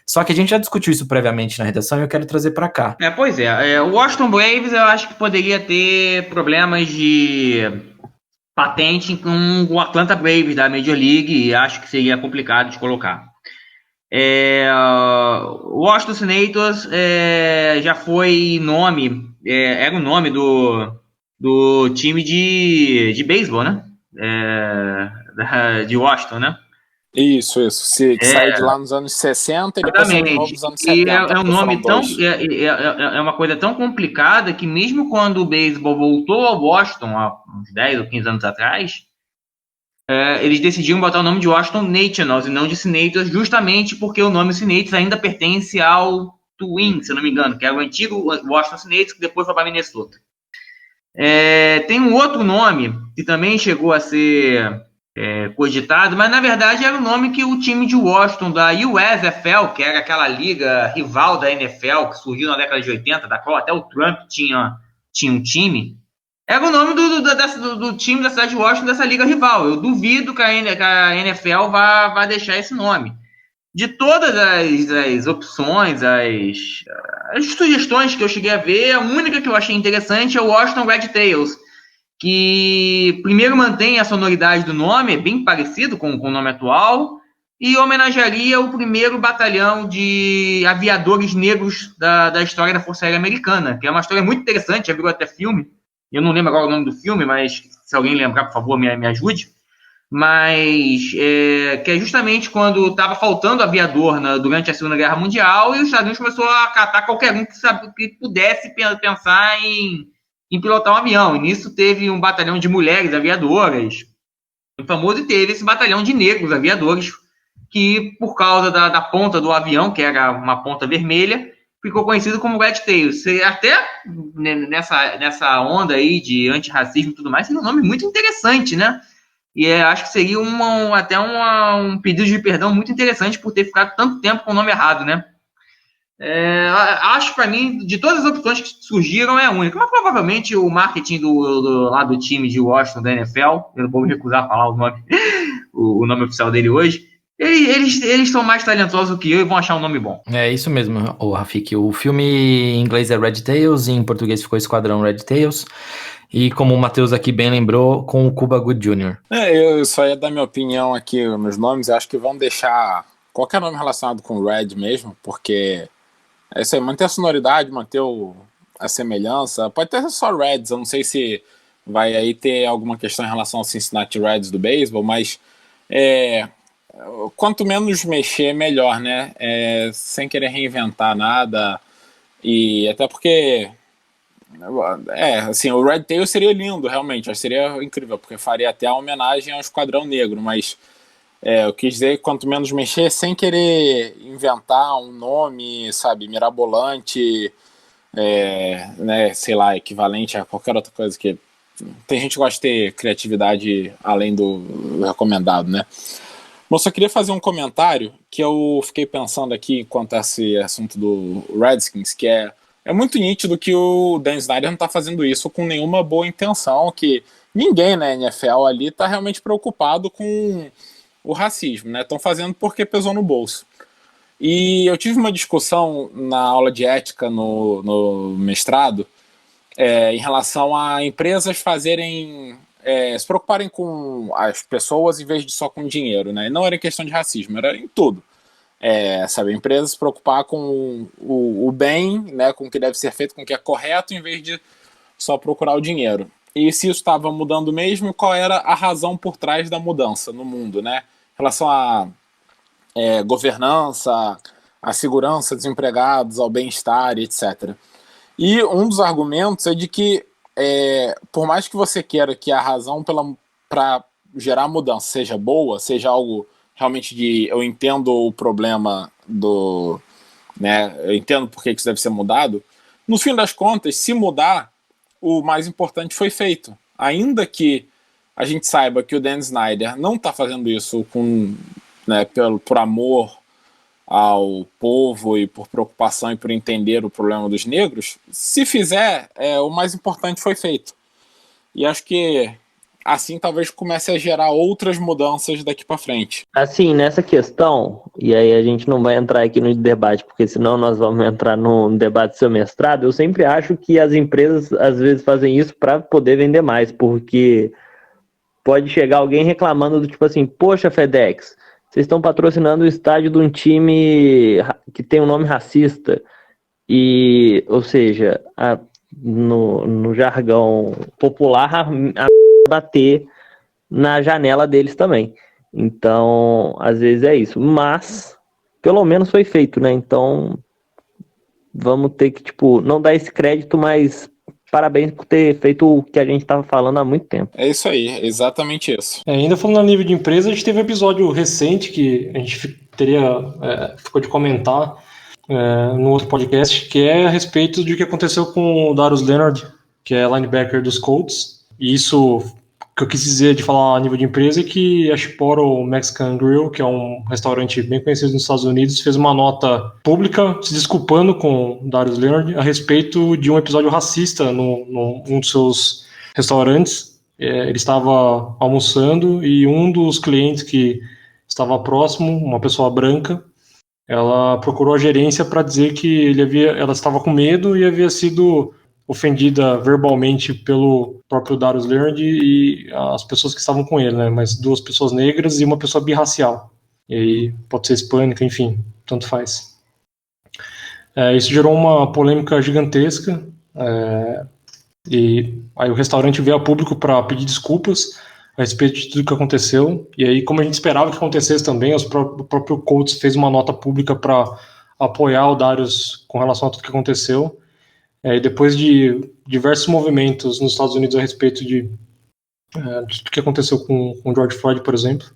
Só que a gente já discutiu isso previamente na redação e eu quero trazer para cá. Pois é. O Washington Braves eu acho que poderia ter problemas de patente com o Atlanta Braves da Major League e acho que seria complicado de colocar. O Washington Senators já foi nome, era o nome do time de beisebol, né? De Washington, né? Isso. Que saiu de lá nos anos 60 e depois saiu de novo nos anos 70. E é um nome tão... É uma coisa tão complicada que mesmo quando o beisebol voltou ao Washington, há uns 10 ou 15 anos atrás, eles decidiram botar o nome de Washington Nationals e não de Senators, justamente porque o nome Senators ainda pertence ao Twins, se eu não me engano, que era o antigo Washington Senators, que depois foi para Minnesota. Tem um outro nome que também chegou a ser cogitado, mas na verdade era o nome que o time de Washington da USFL, que era aquela liga rival da NFL que surgiu na década de 80, da qual até o Trump tinha um time, era o nome do time da cidade de Washington, dessa liga rival. Eu duvido que a NFL vá deixar esse nome. De todas as opções, as sugestões que eu cheguei a ver, a única que eu achei interessante é o Washington Red Tails, que primeiro mantém a sonoridade do nome, é bem parecido com o nome atual, e homenagearia o primeiro batalhão de aviadores negros da história da Força Aérea Americana, que é uma história muito interessante, já virou até filme. Eu não lembro agora o nome do filme, mas se alguém lembrar, por favor, me ajude. Mas que é justamente quando estava faltando aviador durante a Segunda Guerra Mundial e os Estados Unidos começou a catar qualquer um que pudesse pensar em pilotar um avião. E nisso teve um batalhão de mulheres aviadoras, muito famoso, e teve esse batalhão de negros aviadores que, por causa da ponta do avião, que era uma ponta vermelha, ficou conhecido como Red Tails. Até nessa onda aí de antirracismo e tudo mais, seria um nome muito interessante, né? E acho que seria até um pedido de perdão muito interessante por ter ficado tanto tempo com o nome errado, né? Acho, para mim, de todas as opções que surgiram, é a única. Mas provavelmente o marketing lá do time de Washington, da NFL, eu não vou me recusar a falar o nome oficial dele hoje, eles são mais talentosos que eu e vão achar um nome bom. É isso mesmo, Rafik. O filme em inglês é Red Tails, e em português ficou Esquadrão Red Tails. E como o Matheus aqui bem lembrou, com o Cuba Gooding Jr. Eu só ia dar minha opinião aqui, meus nomes, eu acho que vão deixar qualquer nome relacionado com Red mesmo, porque é isso aí, manter a sonoridade, manter a semelhança. Pode ter só Reds, eu não sei se vai aí ter alguma questão em relação ao Cincinnati Reds do beisebol, mas quanto menos mexer, melhor, né? Sem querer reinventar nada, e até porque assim, o Red Tail seria lindo, realmente, seria incrível, porque faria até a homenagem ao Esquadrão Negro, mas eu quis dizer que quanto menos mexer, sem querer inventar um nome, sabe, mirabolante, né, sei lá, equivalente a qualquer outra coisa que... Tem gente que gosta de ter criatividade além do recomendado, né? Mas eu só queria fazer um comentário que eu fiquei pensando aqui quanto a esse assunto do Redskins, que é muito nítido que o Dan Snyder não está fazendo isso com nenhuma boa intenção, que ninguém na NFL ali está realmente preocupado com o racismo, né? Estão fazendo porque pesou no bolso. E eu tive uma discussão na aula de ética no mestrado, em relação a empresas fazerem... se preocuparem com as pessoas em vez de só com dinheiro, né? Não era questão de racismo, era em tudo. Sabe, a empresa se preocupar com o bem, né, com o que deve ser feito, com o que é correto, em vez de só procurar o dinheiro. E se isso estava mudando mesmo, qual era a razão por trás da mudança no mundo, né? Em relação à governança, à segurança dos empregados, ao bem-estar, etc. E um dos argumentos é de que, por mais que você queira que a razão para gerar mudança seja boa, seja algo realmente de eu entendo o problema né, eu entendo por que isso deve ser mudado, no fim das contas, se mudar, o mais importante foi feito. Ainda que a gente saiba que o Dan Snyder não está fazendo isso né, por amor ao povo e por preocupação e por entender o problema dos negros, se fizer, o mais importante foi feito. E acho que assim talvez comece a gerar outras mudanças daqui para frente. Assim, nessa questão, e aí a gente não vai entrar aqui no debate, porque senão nós vamos entrar no debate do seu mestrado, eu sempre acho que as empresas às vezes fazem isso para poder vender mais, porque pode chegar alguém reclamando do tipo assim, poxa, FedEx, vocês estão patrocinando o estádio de um time que tem um nome racista, e, ou seja, no jargão popular, a bater na janela deles também. Então, às vezes é isso. Mas, pelo menos foi feito, né? Então, vamos ter que, não dar esse crédito, mas parabéns por ter feito o que a gente estava falando há muito tempo. É isso aí, exatamente isso. Ainda falando a nível de empresa, a gente teve um episódio recente que a gente ficou de comentar no outro podcast, que é a respeito de o que aconteceu com o Darius Leonard, que é linebacker dos Colts. E isso que eu quis dizer de falar a nível de empresa é que a Chipotle Mexican Grill, que é um restaurante bem conhecido nos Estados Unidos, fez uma nota pública se desculpando com o Darius Leonard a respeito de um episódio racista num dos seus restaurantes. Ele estava almoçando e um dos clientes que estava próximo, uma pessoa branca, ela procurou a gerência para dizer que ela estava com medo e havia sido ofendida verbalmente pelo próprio Darius Leonard e as pessoas que estavam com ele, né? Mas 2 pessoas negras e uma pessoa birracial. E aí pode ser hispânica, enfim, tanto faz. Isso gerou uma polêmica gigantesca. E aí o restaurante veio a público para pedir desculpas a respeito de tudo que aconteceu. E aí, como a gente esperava que acontecesse também, o próprio Colts fez uma nota pública para apoiar o Darius com relação a tudo que aconteceu. Depois de diversos movimentos nos Estados Unidos a respeito de tudo que aconteceu com o George Floyd, por exemplo.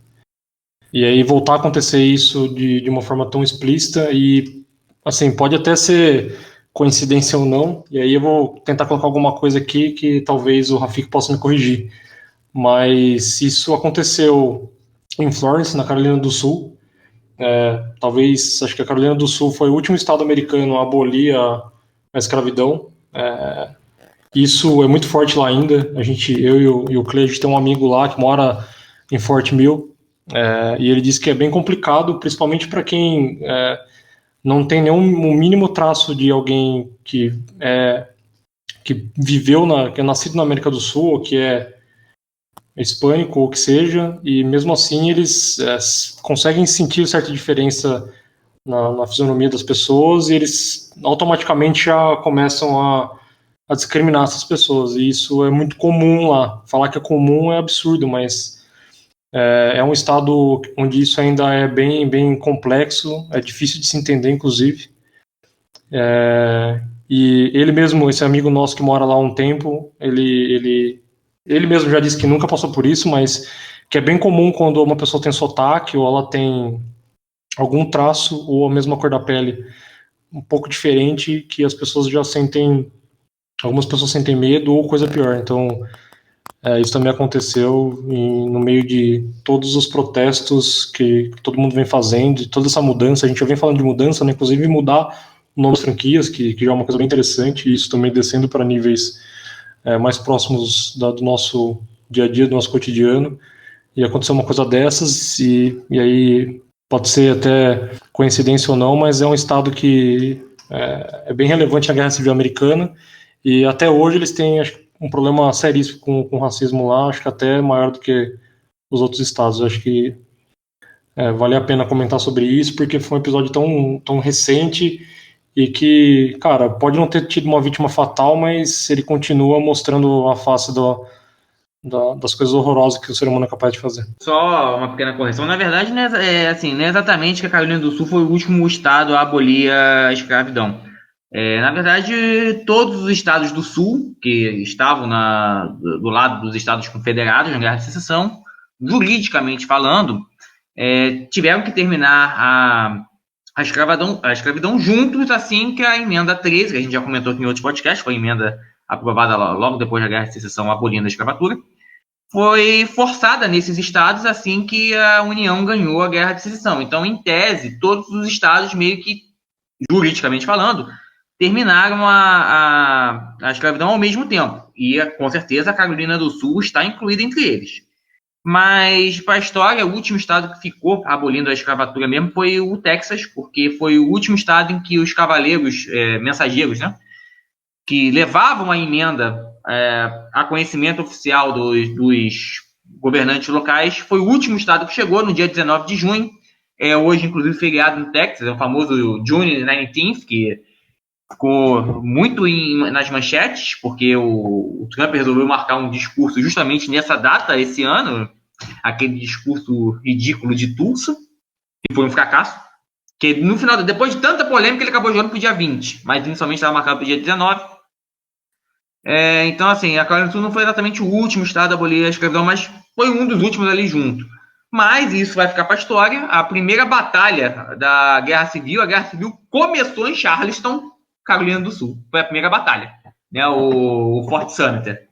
E aí voltar a acontecer isso de uma forma tão explícita e, assim, pode até ser coincidência ou não, e aí eu vou tentar colocar alguma coisa aqui que talvez o Rafik possa me corrigir. Mas isso aconteceu em Florence, na Carolina do Sul. Acho que a Carolina do Sul foi o último estado americano a abolir a escravidão. Isso é muito forte lá ainda. Eu e o Clay, a gente tem um amigo lá que mora em Fort Mill, e ele disse que é bem complicado, principalmente para quem não tem nenhum mínimo traço de alguém que viveu, que é nascido na América do Sul, ou que é hispânico ou o que seja, e mesmo assim eles conseguem sentir certa diferença na fisionomia das pessoas e eles automaticamente já começam a discriminar essas pessoas, e isso é muito comum lá. Falar que é comum é absurdo, mas é um estado onde isso ainda é bem, bem complexo, é difícil de se entender, inclusive. E ele mesmo, esse amigo nosso que mora lá há um tempo, ele mesmo já disse que nunca passou por isso, mas que é bem comum quando uma pessoa tem sotaque ou ela tem algum traço ou a mesma cor da pele um pouco diferente, que as pessoas já sentem, algumas pessoas sentem medo ou coisa pior. Então, isso também aconteceu no meio de todos os protestos que todo mundo vem fazendo, toda essa mudança. A gente já vem falando de mudança, né? Inclusive mudar o nome das franquias, que já é uma coisa bem interessante, e isso também descendo para níveis mais próximos do nosso dia a dia, do nosso cotidiano. E aconteceu uma coisa dessas, e aí pode ser até coincidência ou não, mas é um estado que é bem relevante na Guerra Civil Americana, e até hoje eles têm, acho, um problema seríssimo com racismo lá, acho que até maior do que os outros estados. Acho que vale a pena comentar sobre isso, porque foi um episódio tão recente e que, cara, pode não ter tido uma vítima fatal, mas ele continua mostrando a face das coisas horrorosas que o ser humano é capaz de fazer. Só uma pequena correção. Na verdade, não é exatamente que a Carolina do Sul foi o último estado a abolir a escravidão. Na verdade, todos os estados do Sul, que estavam do lado dos estados confederados na Guerra de Secessão, juridicamente falando, tiveram que terminar a escravidão juntos, assim que a emenda 13, que a gente já comentou aqui em outros podcasts, foi a emenda aprovada logo depois da Guerra de Secessão, abolindo a escravatura, foi forçada nesses estados assim que a União ganhou a Guerra de Secessão. Então, em tese, todos os estados, meio que juridicamente falando, terminaram a escravidão ao mesmo tempo. E, com certeza, a Carolina do Sul está incluída entre eles. Mas, para a história, o último estado que ficou abolindo a escravatura mesmo foi o Texas, porque foi o último estado em que os cavaleiros, mensageiros, né, que levavam a emenda a conhecimento oficial dos governantes locais, foi o último estado que chegou no dia 19 de junho. Hoje, inclusive, feriado no Texas, é o famoso June 19th, que ficou muito nas manchetes, porque o Trump resolveu marcar um discurso justamente nessa data, esse ano, aquele discurso ridículo de Tulsa, que foi um fracasso, que no final, depois de tanta polêmica, ele acabou jogando para o dia 20, mas inicialmente estava marcado para o dia 19. Então, assim, a Carolina do Sul não foi exatamente o último estado a abolir a escravidão, mas foi um dos últimos ali junto. Mas isso vai ficar para a história. A primeira batalha da Guerra Civil, a Guerra Civil começou em Charleston, Carolina do Sul. Foi a primeira batalha, né? O Fort Sumter.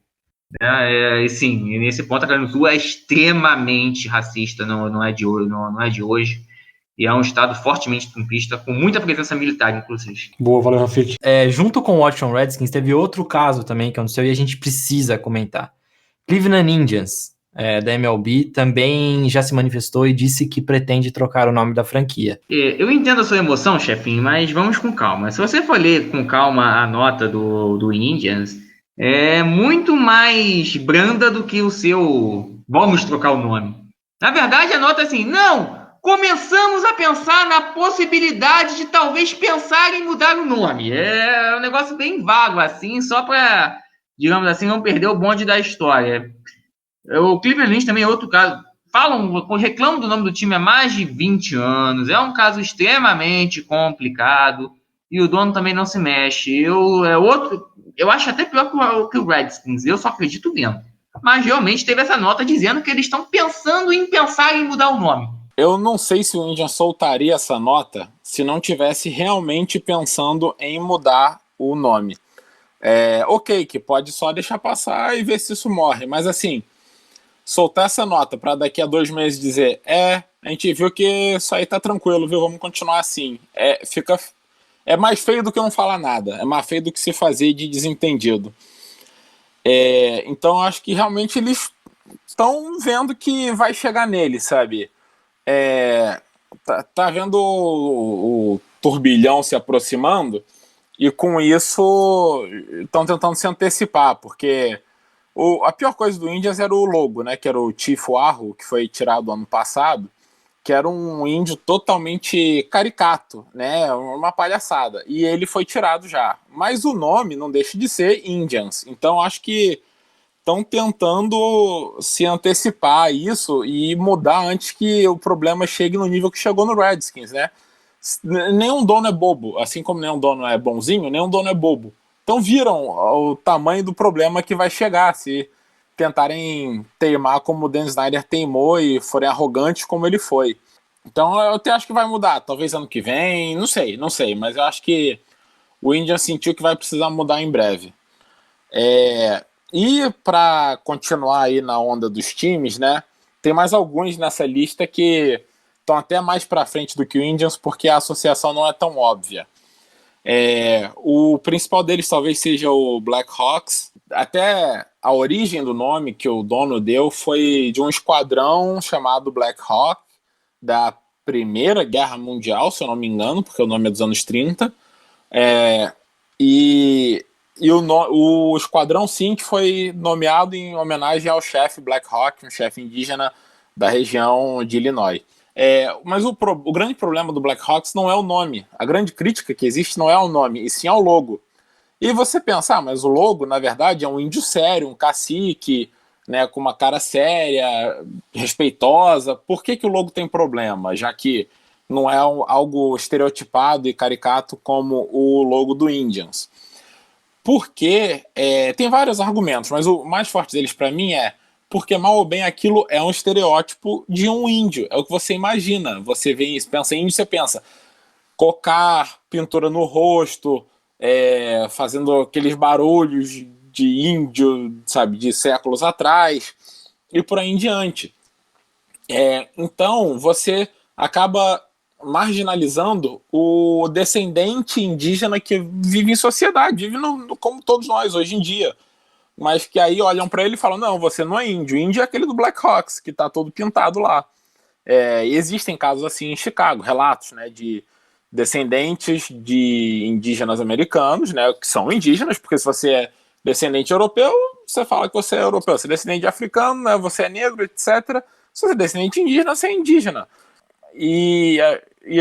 E sim, nesse ponto a Carolina do Sul é extremamente racista, não é de hoje. E é um estado fortemente trumpista, com muita presença militar, inclusive. Boa, valeu, Rafik. Junto com o Washington Redskins, teve outro caso também que aconteceu e a gente precisa comentar. Cleveland Indians, da MLB, também já se manifestou e disse que pretende trocar o nome da franquia. Eu entendo a sua emoção, chefinho, mas vamos com calma. Se você for ler com calma a nota do Indians, é muito mais branda do que o seu vamos trocar o nome. Na verdade, a nota é assim, não, começamos a pensar na possibilidade de talvez pensar em mudar o nome. É um negócio bem vago, assim, só para, digamos assim, não perder o bonde da história. O Cleveland Indians também é outro caso. Reclamam do nome do time há mais de 20 anos. É um caso extremamente complicado. E o dono também não se mexe. Eu acho até pior que o Redskins. Eu só acredito vendo. Mas realmente teve essa nota dizendo que eles estão pensando em pensar em mudar o nome. Eu não sei se o Indians soltaria essa nota se não tivesse realmente pensando em mudar o nome. Ok, que pode só deixar passar e ver se isso morre. Mas assim, soltar essa nota para daqui a 2 meses dizer a gente viu que isso aí tá tranquilo, viu? Vamos continuar assim. É mais feio do que não falar nada. É mais feio do que se fazer de desentendido. Então acho que realmente eles estão vendo que vai chegar nele, sabe? Tá vendo o turbilhão se aproximando e com isso estão tentando se antecipar, porque A pior coisa do Indians era o logo, né? Que era o Chief Wahoo, que foi tirado ano passado, que era um índio totalmente caricato, né? Uma palhaçada. E ele foi tirado já. Mas o nome não deixa de ser Indians. Então acho que estão tentando se antecipar a isso e mudar antes que o problema chegue no nível que chegou no Redskins, né? Nenhum dono é bobo. Assim como nenhum dono é bonzinho, nenhum dono é bobo. Então viram o tamanho do problema que vai chegar se tentarem teimar como o Dan Snyder teimou e forem arrogantes como ele foi. Então eu até acho que vai mudar, talvez ano que vem, não sei, mas eu acho que o Indians sentiu que vai precisar mudar em breve. E para continuar aí na onda dos times, né, tem mais alguns nessa lista que estão até mais para frente do que o Indians, porque a associação não é tão óbvia. O principal deles talvez seja o Blackhawks. Até a origem do nome que o dono deu foi de um esquadrão chamado Black Hawk da Primeira Guerra Mundial, se eu não me engano, porque o nome é dos anos 30. O esquadrão sim que foi nomeado em homenagem ao chefe Black Hawk, um chefe indígena da região de Illinois. Mas o grande problema do Blackhawks não é o nome. A grande crítica que existe não é o nome, e sim ao logo. E você pensa, mas o logo, na verdade, é um índio sério, um cacique, né, com uma cara séria, respeitosa. Por que o logo tem problema? Já que não é algo estereotipado e caricato como o logo do Indians. Porque tem vários argumentos, mas o mais forte deles para mim porque mal ou bem aquilo é um estereótipo de um índio, é o que você imagina. Você vê isso, pensa em índio, você pensa cocar, pintura no rosto, fazendo aqueles barulhos de índio, sabe, de séculos atrás, e por aí em diante. Então você acaba marginalizando o descendente indígena que vive em sociedade, vive como todos nós hoje em dia. Mas que aí olham para ele e falam, não, você não é índio. Índio é aquele do Blackhawks, que está todo pintado lá. Existem casos assim em Chicago, relatos, né, de descendentes de indígenas americanos, né, que são indígenas, porque se você é descendente europeu, você fala que você é europeu. Se é descendente africano, né, você é negro, etc. Se você é descendente indígena, você é indígena. E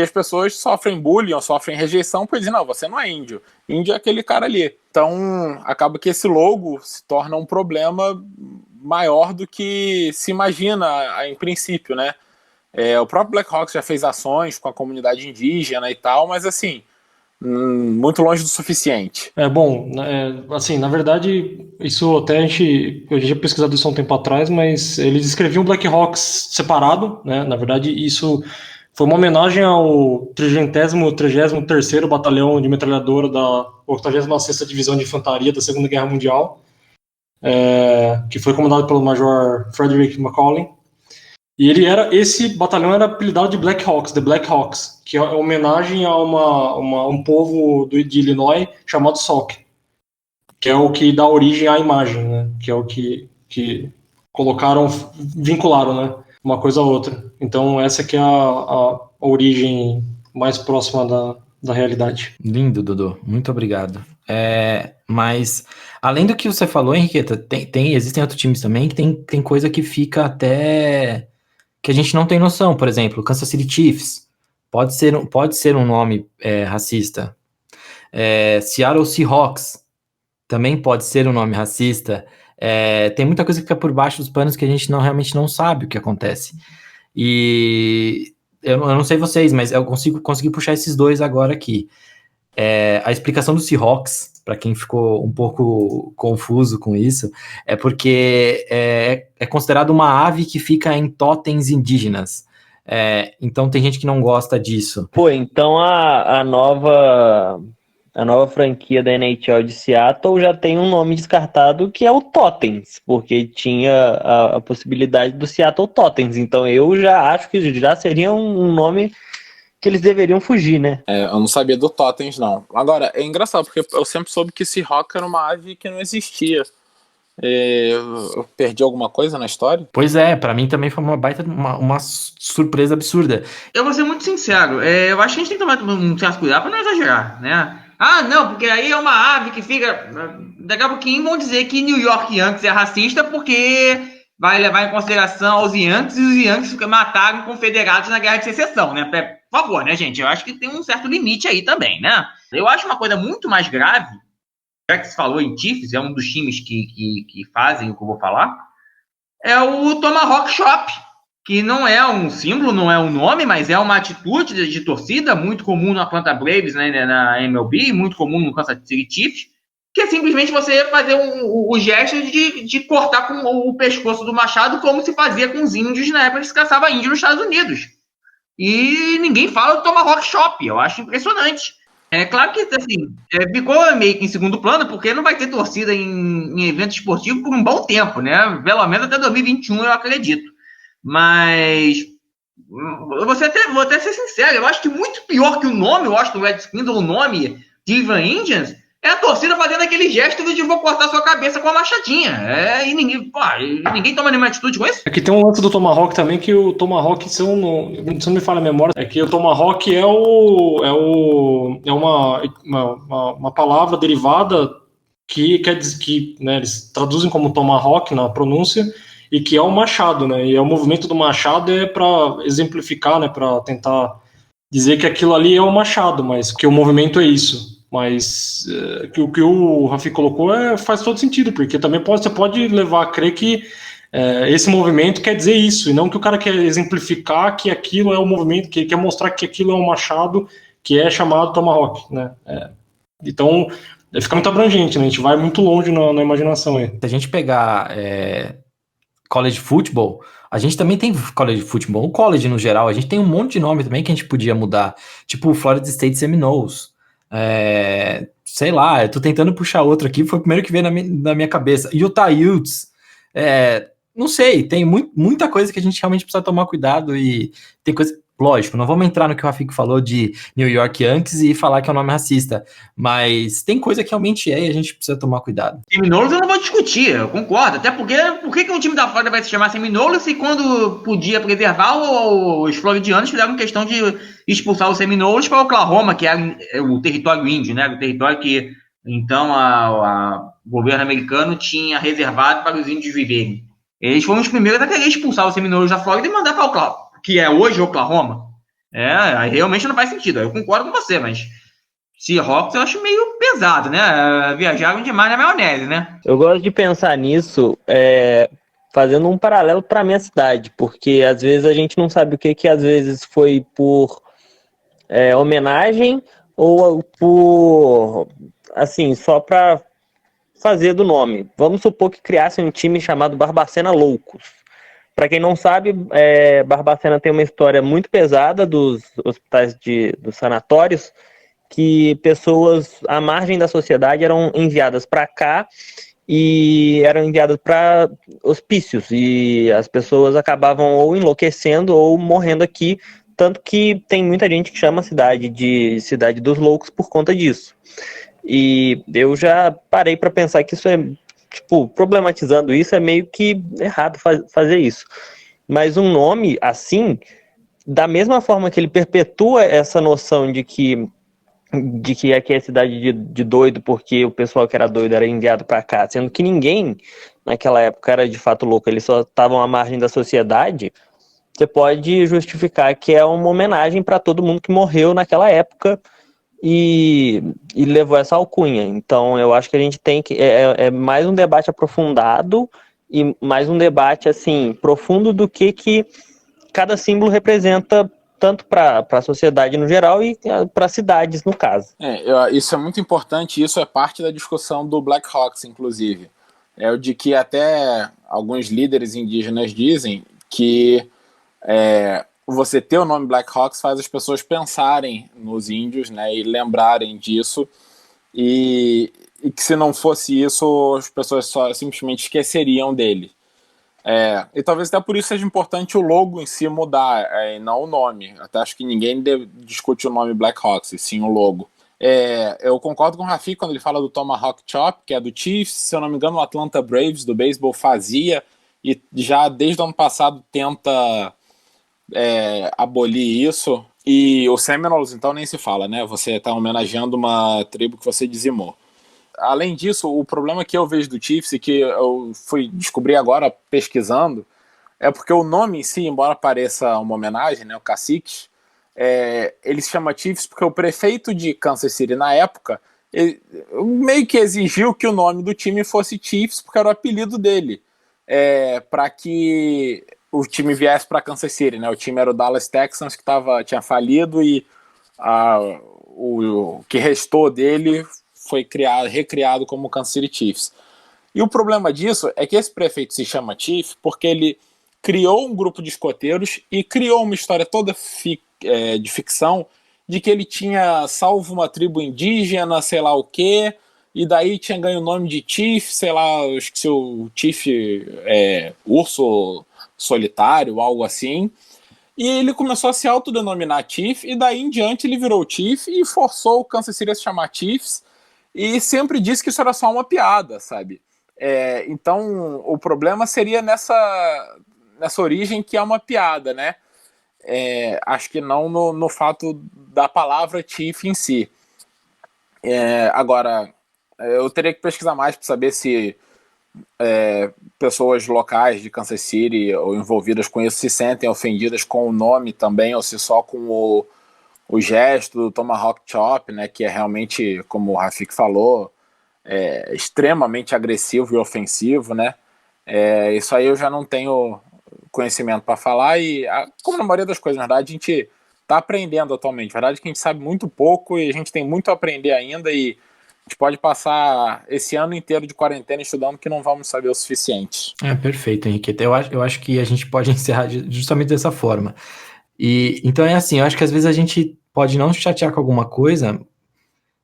as pessoas sofrem bullying ou sofrem rejeição por dizer, não, você não é índio. Índio é aquele cara ali. Então, acaba que esse logo se torna um problema maior do que se imagina em princípio, né? O próprio Blackhawks já fez ações com a comunidade indígena e tal, mas assim, muito longe do suficiente. Assim, na verdade, isso até eu já tinha pesquisado isso há um tempo atrás, mas eles escreviam Blackhawks separado, né? Na verdade, isso foi uma homenagem ao 33º Batalhão de Metralhadora da 86ª Divisão de Infantaria da Segunda Guerra Mundial, que foi comandado pelo Major Frederick McCollin. E esse batalhão era apelidado de Blackhawks, The Blackhawks, que é homenagem a um povo de Illinois chamado Sauk, que é o que dá origem à imagem, né? Que é o que vincularam, né? Uma coisa a outra. Então essa que é a origem mais próxima da realidade. Lindo, Dodô. Muito obrigado. Mas, além do que você falou, Henriqueta, existem outros times também que tem coisa que fica até... que a gente não tem noção. Por exemplo, Kansas City Chiefs pode ser um nome racista. Seattle Seahawks também pode ser um nome racista. Tem muita coisa que fica por baixo dos panos que a gente realmente não sabe o que acontece. E eu não sei vocês, mas eu consegui puxar esses dois agora aqui. A explicação do Seahawks, para quem ficou um pouco confuso com isso, é porque é considerado uma ave que fica em totens indígenas. Então tem gente que não gosta disso. Pô, então a nova franquia da NHL de Seattle já tem um nome descartado que é o Totens, porque tinha a possibilidade do Seattle Totens. Então eu já acho que já seria um nome que eles deveriam fugir, né? Eu não sabia do Totens, não. Agora, é engraçado, porque eu sempre soube que Seahawk era uma ave que não existia. Eu perdi alguma coisa na história? Pois pra mim também foi uma surpresa absurda. Eu vou ser muito sincero, eu acho que a gente tem que tomar um certo cuidado para não exagerar, né? Ah, não, porque aí é uma ave que fica... Daqui a pouquinho vão dizer que New York Yankees é racista porque vai levar em consideração os Yankees e os Yankees mataram confederados na Guerra de Secessão, né? Por favor, né, gente? Eu acho que tem um certo limite aí também, né? Eu acho uma coisa muito mais grave, já que se falou em Chiefs, é um dos times que fazem o que eu vou falar, é o Tomahawk Chop, que não é um símbolo, não é um nome, mas é uma atitude de torcida muito comum no Atlanta Braves, né, na MLB, muito comum no Kansas City Chiefs, que é simplesmente você fazer o gesto de cortar com o pescoço do machado, como se fazia com os índios na época que se caçava índio nos Estados Unidos. E ninguém fala do Tomahawk Chop, eu acho impressionante. É claro que assim, ficou meio que em segundo plano, porque não vai ter torcida em evento esportivo por um bom tempo, né? Pelo menos até 2021, eu acredito. Mas vou até ser sincero, eu acho que muito pior que o nome Washington Redskins ou o nome Cleveland Indians é a torcida fazendo aquele gesto de vou cortar sua cabeça com a machadinha. E ninguém toma nenhuma atitude com isso. Aqui tem um lance do Tomahawk também, que o Tomahawk, se não me falha a memória, é que o Tomahawk é uma palavra derivada que quer dizer que, né, eles traduzem como Tomahawk na pronúncia, e que é o machado, né? E o movimento do machado é para exemplificar, né? Para tentar dizer que aquilo ali é o machado, mas que o movimento é isso. Mas o que o Rafi colocou faz todo sentido, porque também você pode levar a crer que esse movimento quer dizer isso, e não que o cara quer exemplificar que aquilo é o movimento, que quer mostrar que aquilo é um machado que é chamado Tomahawk, né? Então, fica muito abrangente, né? A gente vai muito longe na imaginação aí. Se a gente pegar college football, a gente também tem college football, o college no geral, a gente tem um monte de nome também que a gente podia mudar, tipo o Florida State Seminoles, sei lá, eu tô tentando puxar outro aqui, foi o primeiro que veio na minha cabeça, Utah Utes, não sei, tem muita coisa que a gente realmente precisa tomar cuidado e tem coisa... Lógico, não vamos entrar no que o Rafik falou de New York Yankees e falar que é um nome racista, mas tem coisa que realmente e a gente precisa tomar cuidado. Seminoles eu não vou discutir, eu concordo, até porque por que um time da Flórida vai se chamar Seminoles se quando podia preservar os floridianos fizeram questão de expulsar os Seminoles para Oklahoma, que é o território índio, né, o território que então o governo americano tinha reservado para os índios viverem. Eles foram os primeiros a querer expulsar os Seminoles da Flórida e mandar para Oklahoma, que é hoje Oklahoma. Aí realmente não faz sentido. Eu concordo com você, mas Seahawks eu acho meio pesado, né? Viajaram demais na maionese, né? Eu gosto de pensar nisso fazendo um paralelo para minha cidade, porque às vezes a gente não sabe o que às vezes foi por homenagem ou por, assim, só para fazer do nome. Vamos supor que criasse um time chamado Barbacena Loucos. Para quem não sabe, Barbacena tem uma história muito pesada dos hospitais dos sanatórios, que pessoas à margem da sociedade eram enviadas para cá e eram enviadas para hospícios, e as pessoas acabavam ou enlouquecendo ou morrendo aqui, tanto que tem muita gente que chama a cidade de Cidade dos Loucos por conta disso. E eu já parei para pensar que isso problematizando isso, é meio que errado fazer isso. Mas um nome assim, da mesma forma que ele perpetua essa noção de que aqui é cidade de doido, porque o pessoal que era doido era enviado para cá, sendo que ninguém naquela época era de fato louco, eles só estavam à margem da sociedade, você pode justificar que é uma homenagem para todo mundo que morreu naquela época e levou essa alcunha. Então eu acho que a gente tem que mais um debate aprofundado e mais um debate assim profundo do que cada símbolo representa, tanto para a sociedade no geral e para cidades no caso. Isso é muito importante, isso é parte da discussão do Black Hawks, inclusive, o de que até alguns líderes indígenas dizem que você ter o nome Black Hawks faz as pessoas pensarem nos índios, né, e lembrarem disso, e que se não fosse isso, as pessoas só simplesmente esqueceriam dele. E talvez até por isso seja importante o logo em si mudar, e não o nome. Até acho que ninguém discute o nome Black Hawks, e sim o logo. Eu concordo com o Rafi quando ele fala do Tomahawk Chop, que é do Chiefs, se eu não me engano o Atlanta Braves do beisebol fazia, e já desde o ano passado tenta abolir isso. E os Seminoles, então, nem se fala, né? Você está homenageando uma tribo que você dizimou. Além disso, o problema que eu vejo do Chiefs, e que eu fui descobrir agora pesquisando, é porque o nome em si, embora pareça uma homenagem, né, o Caciques, ele se chama Chiefs porque o prefeito de Kansas City, na época, meio que exigiu que o nome do time fosse Chiefs, porque era o apelido dele, para que o time viesse para Kansas City, né? O time era o Dallas Texans, que tinha falido, e o que restou dele foi recriado como Kansas City Chiefs. E o problema disso é que esse prefeito se chama Chief porque ele criou um grupo de escoteiros e criou uma história toda de ficção de que ele tinha salvo uma tribo indígena, sei lá o quê, e daí tinha ganho o nome de Chief, sei lá, eu esqueci o Chief urso solitário, algo assim. E ele começou a se autodenominar Chief, e daí em diante ele virou Chief e forçou o Kansas City a se chamar Chiefs, e sempre disse que isso era só uma piada, sabe? Então o problema seria nessa origem que é uma piada, né? Acho que não no fato da palavra Chief em si. Agora, eu teria que pesquisar mais para saber se pessoas locais de Kansas City ou envolvidas com isso se sentem ofendidas com o nome também, ou se só com o gesto do Tomahawk Chop, né, que é realmente, como o Rafik falou, extremamente agressivo e ofensivo, né? Isso aí eu já não tenho conhecimento para falar, e como na maioria das coisas, na verdade, a gente está aprendendo atualmente. Na verdade, que a gente sabe muito pouco e a gente tem muito a aprender ainda, e a gente pode passar esse ano inteiro de quarentena estudando que não vamos saber o suficiente. Perfeito, Henrique. Eu acho que a gente pode encerrar justamente dessa forma. E então assim, eu acho que às vezes a gente pode não se chatear com alguma coisa,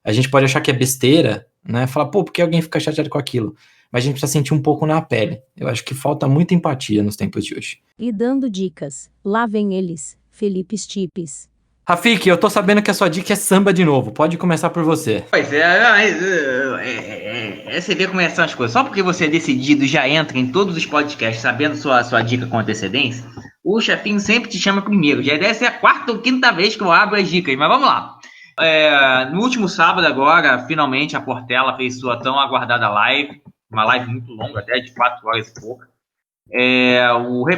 a gente pode achar que é besteira, né? Falar, por que alguém fica chateado com aquilo? Mas a gente precisa sentir um pouco na pele. Eu acho que falta muita empatia nos tempos de hoje. E dando dicas, lá vem eles, Felipe Stipes. Rafik, eu tô sabendo que a sua dica é samba de novo. Pode começar por você. Pois você vê como são as coisas. Só porque você é decidido e já entra em todos os podcasts sabendo sua dica com antecedência, o chefinho sempre te chama primeiro. Já deve ser a 4ª ou 5ª vez que eu abro as dicas, mas vamos lá. No último sábado agora, finalmente a Portela fez sua tão aguardada live, uma live muito longa, até de 4 horas e pouco.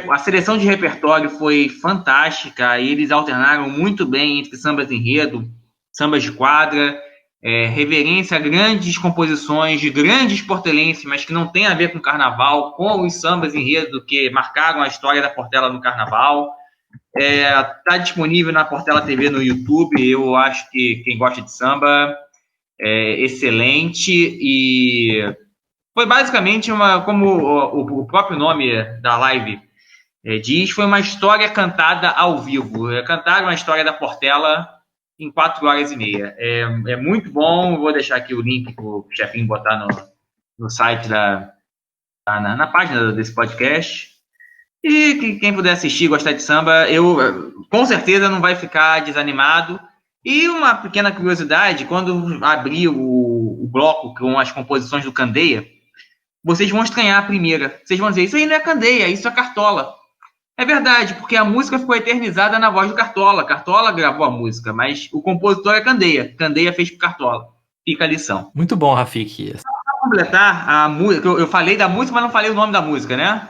A seleção de repertório foi fantástica, e eles alternaram muito bem entre sambas enredo, sambas de quadra, reverência a grandes composições de grandes portelenses, mas que não tem a ver com carnaval, com os sambas enredo que marcaram a história da Portela no carnaval. Está disponível na Portela TV no YouTube. Eu acho que quem gosta de samba é excelente, e foi basicamente como o próprio nome da live diz, foi uma história cantada ao vivo. Cantaram a história da Portela em 4 horas e meia. É muito bom. Vou deixar aqui o link para o chefinho botar no site, na página desse podcast. E quem puder assistir, gostar de samba, com certeza não vai ficar desanimado. E uma pequena curiosidade, quando abrir o bloco com as composições do Candeia, vocês vão estranhar a primeira. Vocês vão dizer, isso aí não é Candeia, isso é Cartola. É verdade, porque a música ficou eternizada na voz do Cartola. Cartola gravou a música, mas o compositor é Candeia. Candeia fez pro Cartola. Fica a lição. Muito bom, Rafik. Para completar a música, eu falei da música, mas não falei o nome da música, né?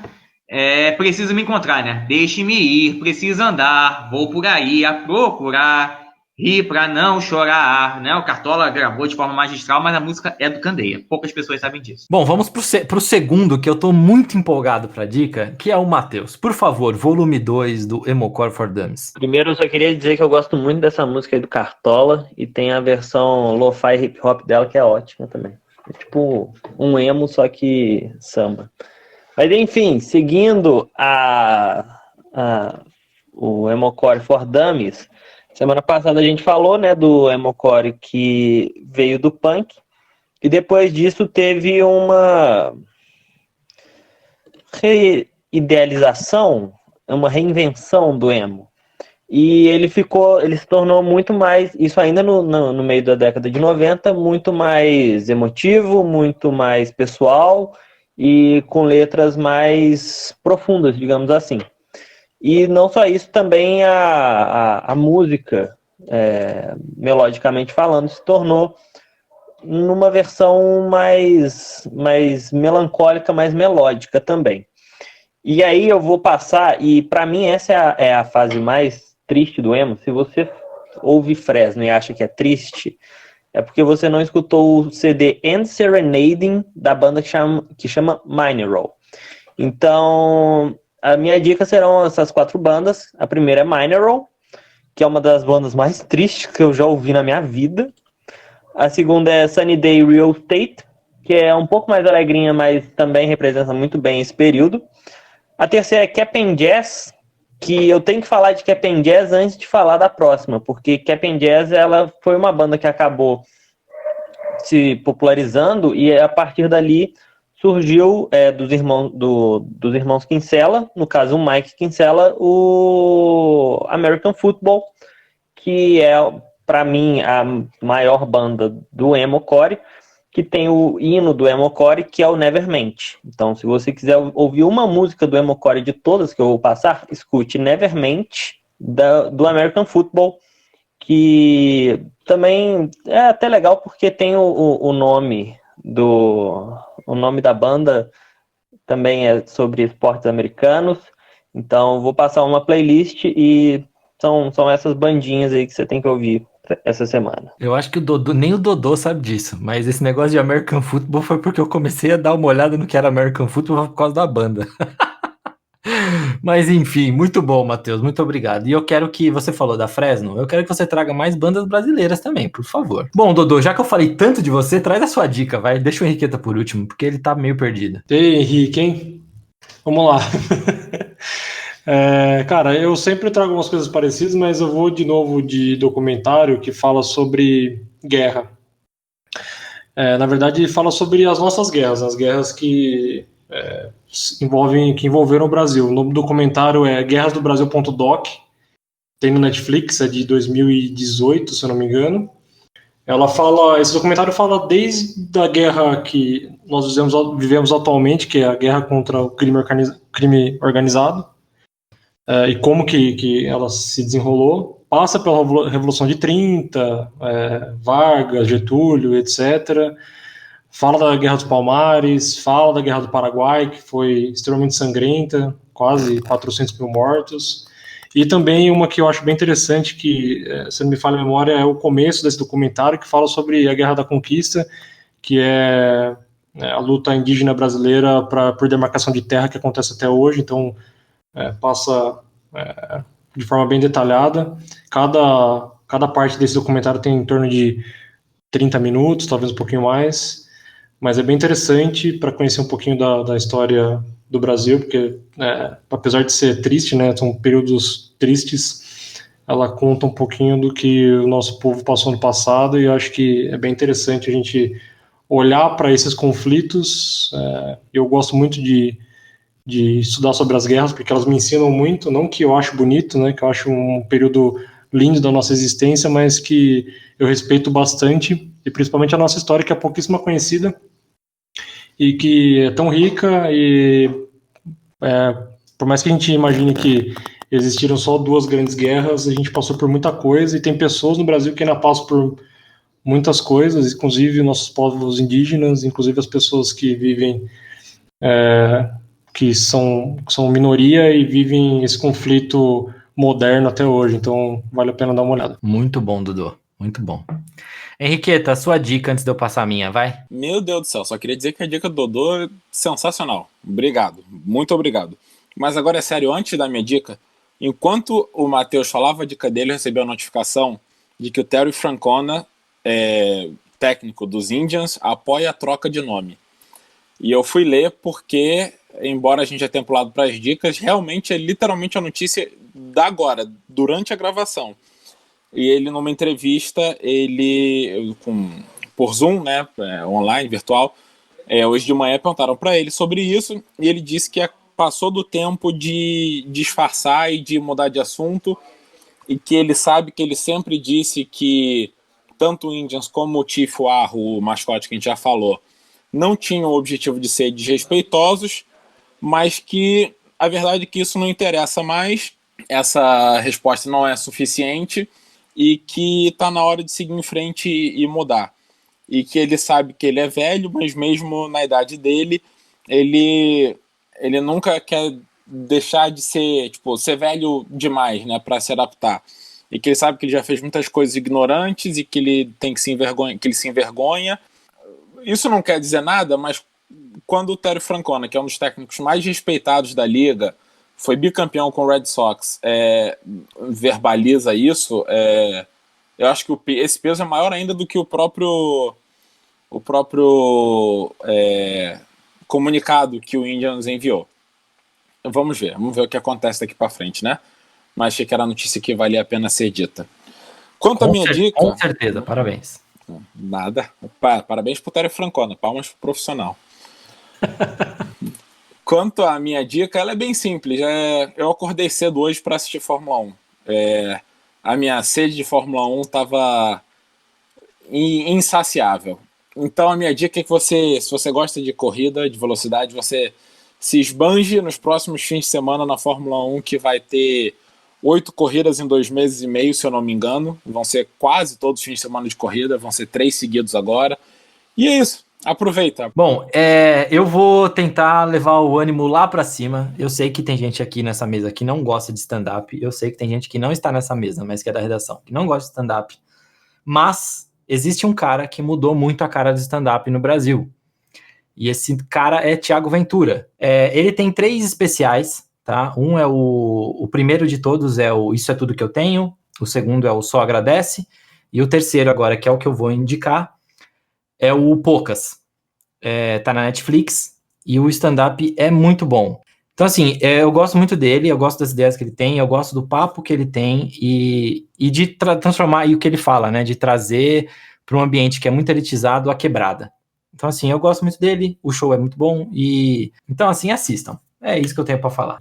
Preciso me encontrar, né? Deixe-me ir, preciso andar, vou por aí a procurar, rir pra não chorar, né? O Cartola gravou de forma magistral, mas a música é do Candeia. Poucas pessoas sabem disso. Bom, vamos pro segundo, que eu tô muito empolgado pra dica, que é o Matheus. Por favor, volume 2 do Emocore for Dummies. Primeiro, eu só queria dizer que eu gosto muito dessa música aí do Cartola, e tem a versão lo-fi hip hop dela, que é ótima também. É tipo um emo, só que samba. Mas enfim, seguindo o Emocore for Dummies, semana passada a gente falou, né, do Emocore que veio do punk, e depois disso teve uma reidealização, uma reinvenção do emo. E ele se tornou muito mais, isso ainda no meio da década de 90, muito mais emotivo, muito mais pessoal, e com letras mais profundas, digamos assim. E não só isso, também a música, melodicamente falando, se tornou numa versão mais melancólica, mais melódica também. E aí eu vou passar, e para mim essa é a fase mais triste do emo. Se você ouve Fresno e acha que é triste, é porque você não escutou o CD End Serenading da banda que chama Mineral. Então, a minha dica serão essas 4 bandas. A primeira é Mineral, que é uma das bandas mais tristes que eu já ouvi na minha vida. A segunda é Sunny Day Real Estate, que é um pouco mais alegrinha, mas também representa muito bem esse período. A terceira é Cap'n Jazz, que eu tenho que falar de Cap'n Jazz antes de falar da próxima, porque Cap'n Jazz ela foi uma banda que acabou se popularizando e a partir dali surgiu dos irmãos Kinsella, no caso o Mike Kinsella, o American Football, que é, para mim, a maior banda do emocore, que tem o hino do emocore, que é o Nevermind. Então, se você quiser ouvir uma música do emocore de todas que eu vou passar, escute Nevermind, do American Football, que também é até legal porque tem o nome o nome da banda também é sobre esportes americanos. Então, vou passar uma playlist e são essas bandinhas aí que você tem que ouvir essa semana. Eu acho que nem o Dodô sabe disso, mas esse negócio de American Football foi porque eu comecei a dar uma olhada no que era American Football por causa da banda. Mas enfim, muito bom, Matheus, muito obrigado. E eu quero que você falou da Fresno, eu quero que você traga mais bandas brasileiras também, por favor. Bom, Dodô, já que eu falei tanto de você, traz a sua dica, vai. Deixa o Henriqueta por último, porque ele tá meio perdido. Ei, Henrique, hein? Vamos lá. Cara, eu sempre trago umas coisas parecidas, mas eu vou de novo de documentário que fala sobre guerra. Na verdade, fala sobre as nossas guerras, as guerras que envolveram o Brasil. O nome do documentário é guerrasdobrasil.doc, tem no Netflix, é de 2018, se eu não me engano. Esse documentário fala desde a guerra que nós vivemos atualmente, que é a guerra contra o crime organizado, e como que ela se desenrolou. Passa pela Revolução de 30, Vargas, Getúlio, etc. Fala da Guerra dos Palmares, fala da Guerra do Paraguai, que foi extremamente sangrenta, quase 400 mil mortos. E também uma que eu acho bem interessante, que, se não me falha a memória, é o começo desse documentário, que fala sobre a Guerra da Conquista, que é a luta indígena brasileira por demarcação de terra, que acontece até hoje. Então, passa de forma bem detalhada. Cada parte desse documentário tem em torno de 30 minutos, talvez um pouquinho mais, mas é bem interessante para conhecer um pouquinho da história do Brasil, porque apesar de ser triste, né, são períodos tristes, ela conta um pouquinho do que o nosso povo passou no passado, e eu acho que é bem interessante a gente olhar para esses conflitos. Eu gosto muito de estudar sobre as guerras, porque elas me ensinam muito, não que eu acho bonito, né, que eu acho um período lindo da nossa existência, mas que eu respeito bastante, e principalmente a nossa história, que é pouquíssima conhecida, e que é tão rica, e por mais que a gente imagine que existiram só 2 grandes guerras, a gente passou por muita coisa, e tem pessoas no Brasil que ainda passam por muitas coisas, inclusive nossos povos indígenas, inclusive as pessoas que vivem, que são minoria e vivem esse conflito moderno até hoje, então vale a pena dar uma olhada. Muito bom, Dodô, muito bom. Henriqueta, sua dica antes de eu passar a minha, vai? Meu Deus do céu, só queria dizer que a dica do Dodô é sensacional. Obrigado, muito obrigado. Mas agora é sério, antes da minha dica, enquanto o Matheus falava a dica dele, eu recebi a notificação de que o Terry Francona, técnico dos Indians, apoia a troca de nome. E eu fui ler porque, embora a gente já tenha pulado para as dicas, realmente é literalmente a notícia da agora, durante a gravação. E ele, numa entrevista, por Zoom, né, online, virtual, hoje de manhã perguntaram para ele sobre isso, e ele disse que passou do tempo de disfarçar e de mudar de assunto, e que ele sabe que ele sempre disse que tanto o Indians como o Tifo Arro, o mascote que a gente já falou, não tinham o objetivo de ser desrespeitosos, mas que a verdade é que isso não interessa mais, essa resposta não é suficiente e que está na hora de seguir em frente e mudar. E que ele sabe que ele é velho, mas mesmo na idade dele, ele nunca quer deixar de ser, ser velho demais, né, para se adaptar. E que ele sabe que ele já fez muitas coisas ignorantes e que ele tem que se envergonha. Isso não quer dizer nada, mas quando o Terry Francona, que é um dos técnicos mais respeitados da liga, foi bicampeão com o Red Sox, verbaliza isso, eu acho que esse peso é maior ainda do que o próprio comunicado que o Indians enviou. Vamos ver o que acontece daqui para frente, né? Mas achei que era a notícia que valia a pena ser dita. Quanto à minha dica... Com certeza, parabéns. Nada. Parabéns pro Terry Francona, palmas pro profissional. Quanto à minha dica, ela é bem simples. Eu acordei cedo hoje para assistir Fórmula 1. A minha sede de Fórmula 1 estava insaciável. Então a minha dica é que se você gosta de corrida, de velocidade, você se esbanje nos próximos fins de semana na Fórmula 1, que vai ter 8 corridas em 2 meses e meio, se eu não me engano. Vão ser quase todos os fins de semana de corrida, vão ser 3 seguidos agora. E é isso, aproveita. Bom, eu vou tentar levar o ânimo lá pra cima. Eu sei que tem gente aqui nessa mesa que não gosta de stand-up. Eu sei que tem gente que não está nessa mesa, mas que é da redação, que não gosta de stand-up. Mas existe um cara que mudou muito a cara do stand-up no Brasil. E esse cara é Thiago Ventura. Ele tem 3 especiais, tá? Um é o primeiro de todos é o Isso é Tudo Que Eu Tenho. O segundo é o Só Agradece. E o terceiro agora, que é o que eu vou indicar, é o Poucas. Tá na Netflix. E o stand-up é muito bom. Então, assim, eu gosto muito dele, eu gosto das ideias que ele tem, eu gosto do papo que ele tem e de transformar, e o que ele fala, né? De trazer para um ambiente que é muito elitizado a quebrada. Então, assim, eu gosto muito dele, o show é muito bom, então, assim, assistam. É isso que eu tenho para falar.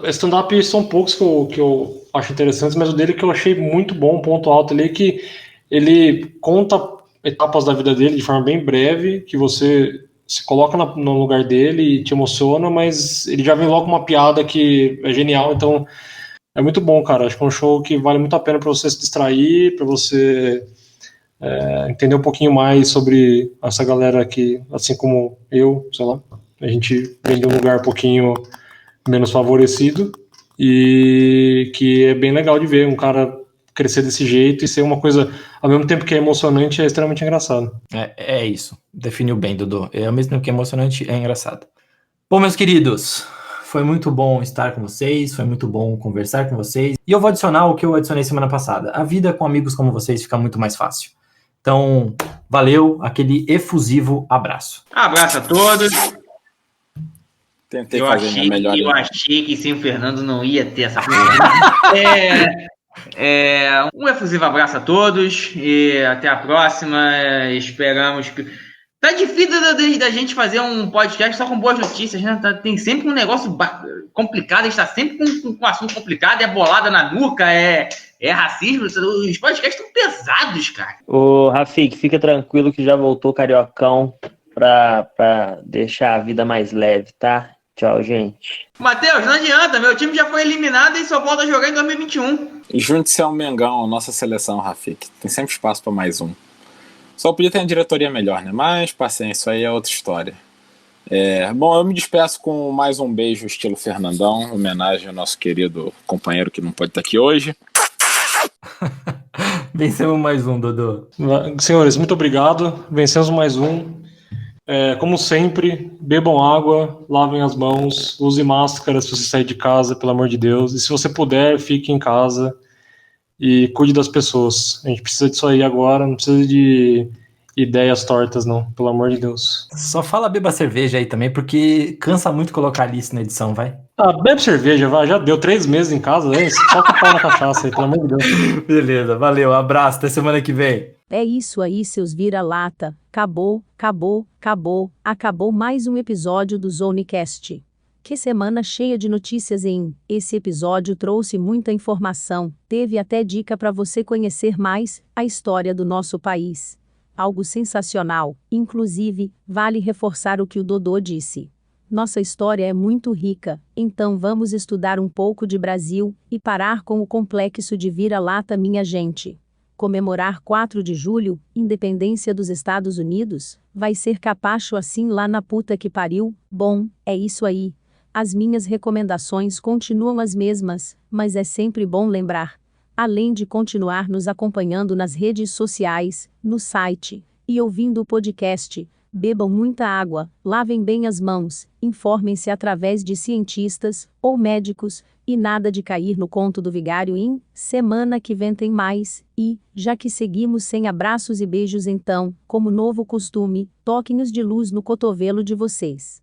Stand-up são poucos que eu acho interessantes, mas o dele que eu achei muito bom, um ponto alto ali, é que ele conta etapas da vida dele de forma bem breve, que você se coloca no lugar dele e te emociona, mas ele já vem logo com uma piada que é genial, então é muito bom, cara. Acho que é um show que vale muito a pena para você se distrair, para você entender um pouquinho mais sobre essa galera que, assim como eu, sei lá, a gente vem de um lugar um pouquinho menos favorecido e que é bem legal de ver um cara crescer desse jeito e ser uma coisa, ao mesmo tempo que é emocionante, é extremamente engraçado. É isso, definiu bem, Dudu. Ao mesmo tempo que é emocionante, é engraçado. Bom, meus queridos, foi muito bom estar com vocês, foi muito bom conversar com vocês. E eu vou adicionar o que eu adicionei semana passada. A vida com amigos como vocês fica muito mais fácil. Então, valeu, aquele efusivo abraço. Abraço a todos. Tentei fazer minha melhor. Eu achei que sem o Fernando não ia ter essa coisa. Um efusivo abraço a todos e até a próxima. Esperamos que... Tá difícil da gente fazer um podcast só com boas notícias, né? Tem sempre um negócio complicado, a gente tá sempre com um assunto complicado, é bolada na nuca, é racismo, os podcasts estão pesados, cara. Ô, Rafik, fica tranquilo que já voltou Cariocão pra deixar a vida mais leve, tá? Tchau, gente. Matheus, não adianta, meu time já foi eliminado e só volta a jogar em 2021. Junte-se ao Mengão, nossa seleção, Rafik. Tem sempre espaço para mais um. Só podia ter uma diretoria melhor, né? Mas paciência, isso aí é outra história. Bom, eu me despeço com mais um beijo estilo Fernandão, homenagem ao nosso querido companheiro que não pode estar aqui hoje. Vencemos mais um, Dudu. Senhores, muito obrigado. Vencemos mais um. Como sempre, bebam água, lavem as mãos, use máscara se você sair de casa, pelo amor de Deus. E se você puder, fique em casa e cuide das pessoas. A gente precisa disso aí agora, não precisa de ideias tortas, não, pelo amor de Deus. Só fala beba cerveja aí também, porque cansa muito colocar isso na edição, vai. Bebe cerveja, vai. Já deu 3 meses em casa, só com pau na cachaça aí, pelo amor de Deus. Beleza, valeu, abraço, até semana que vem. É isso aí, seus vira-lata. Acabou mais um episódio do Zonecast. Que semana cheia de notícias, hein? Esse episódio trouxe muita informação, teve até dica para você conhecer mais a história do nosso país. Algo sensacional. Inclusive, vale reforçar o que o Dodô disse. Nossa história é muito rica, então vamos estudar um pouco de Brasil e parar com o complexo de vira-lata, minha gente. Comemorar 4 de julho, independência dos Estados Unidos, vai ser capacho assim lá na puta que pariu? Bom, é isso aí. As minhas recomendações continuam as mesmas, mas é sempre bom lembrar. Além de continuar nos acompanhando nas redes sociais, no site e ouvindo o podcast, bebam muita água, lavem bem as mãos, informem-se através de cientistas ou médicos, e nada de cair no conto do vigário. Semana que vem tem mais, e, já que seguimos sem abraços e beijos, então, como novo costume, toquem-os de luz no cotovelo de vocês.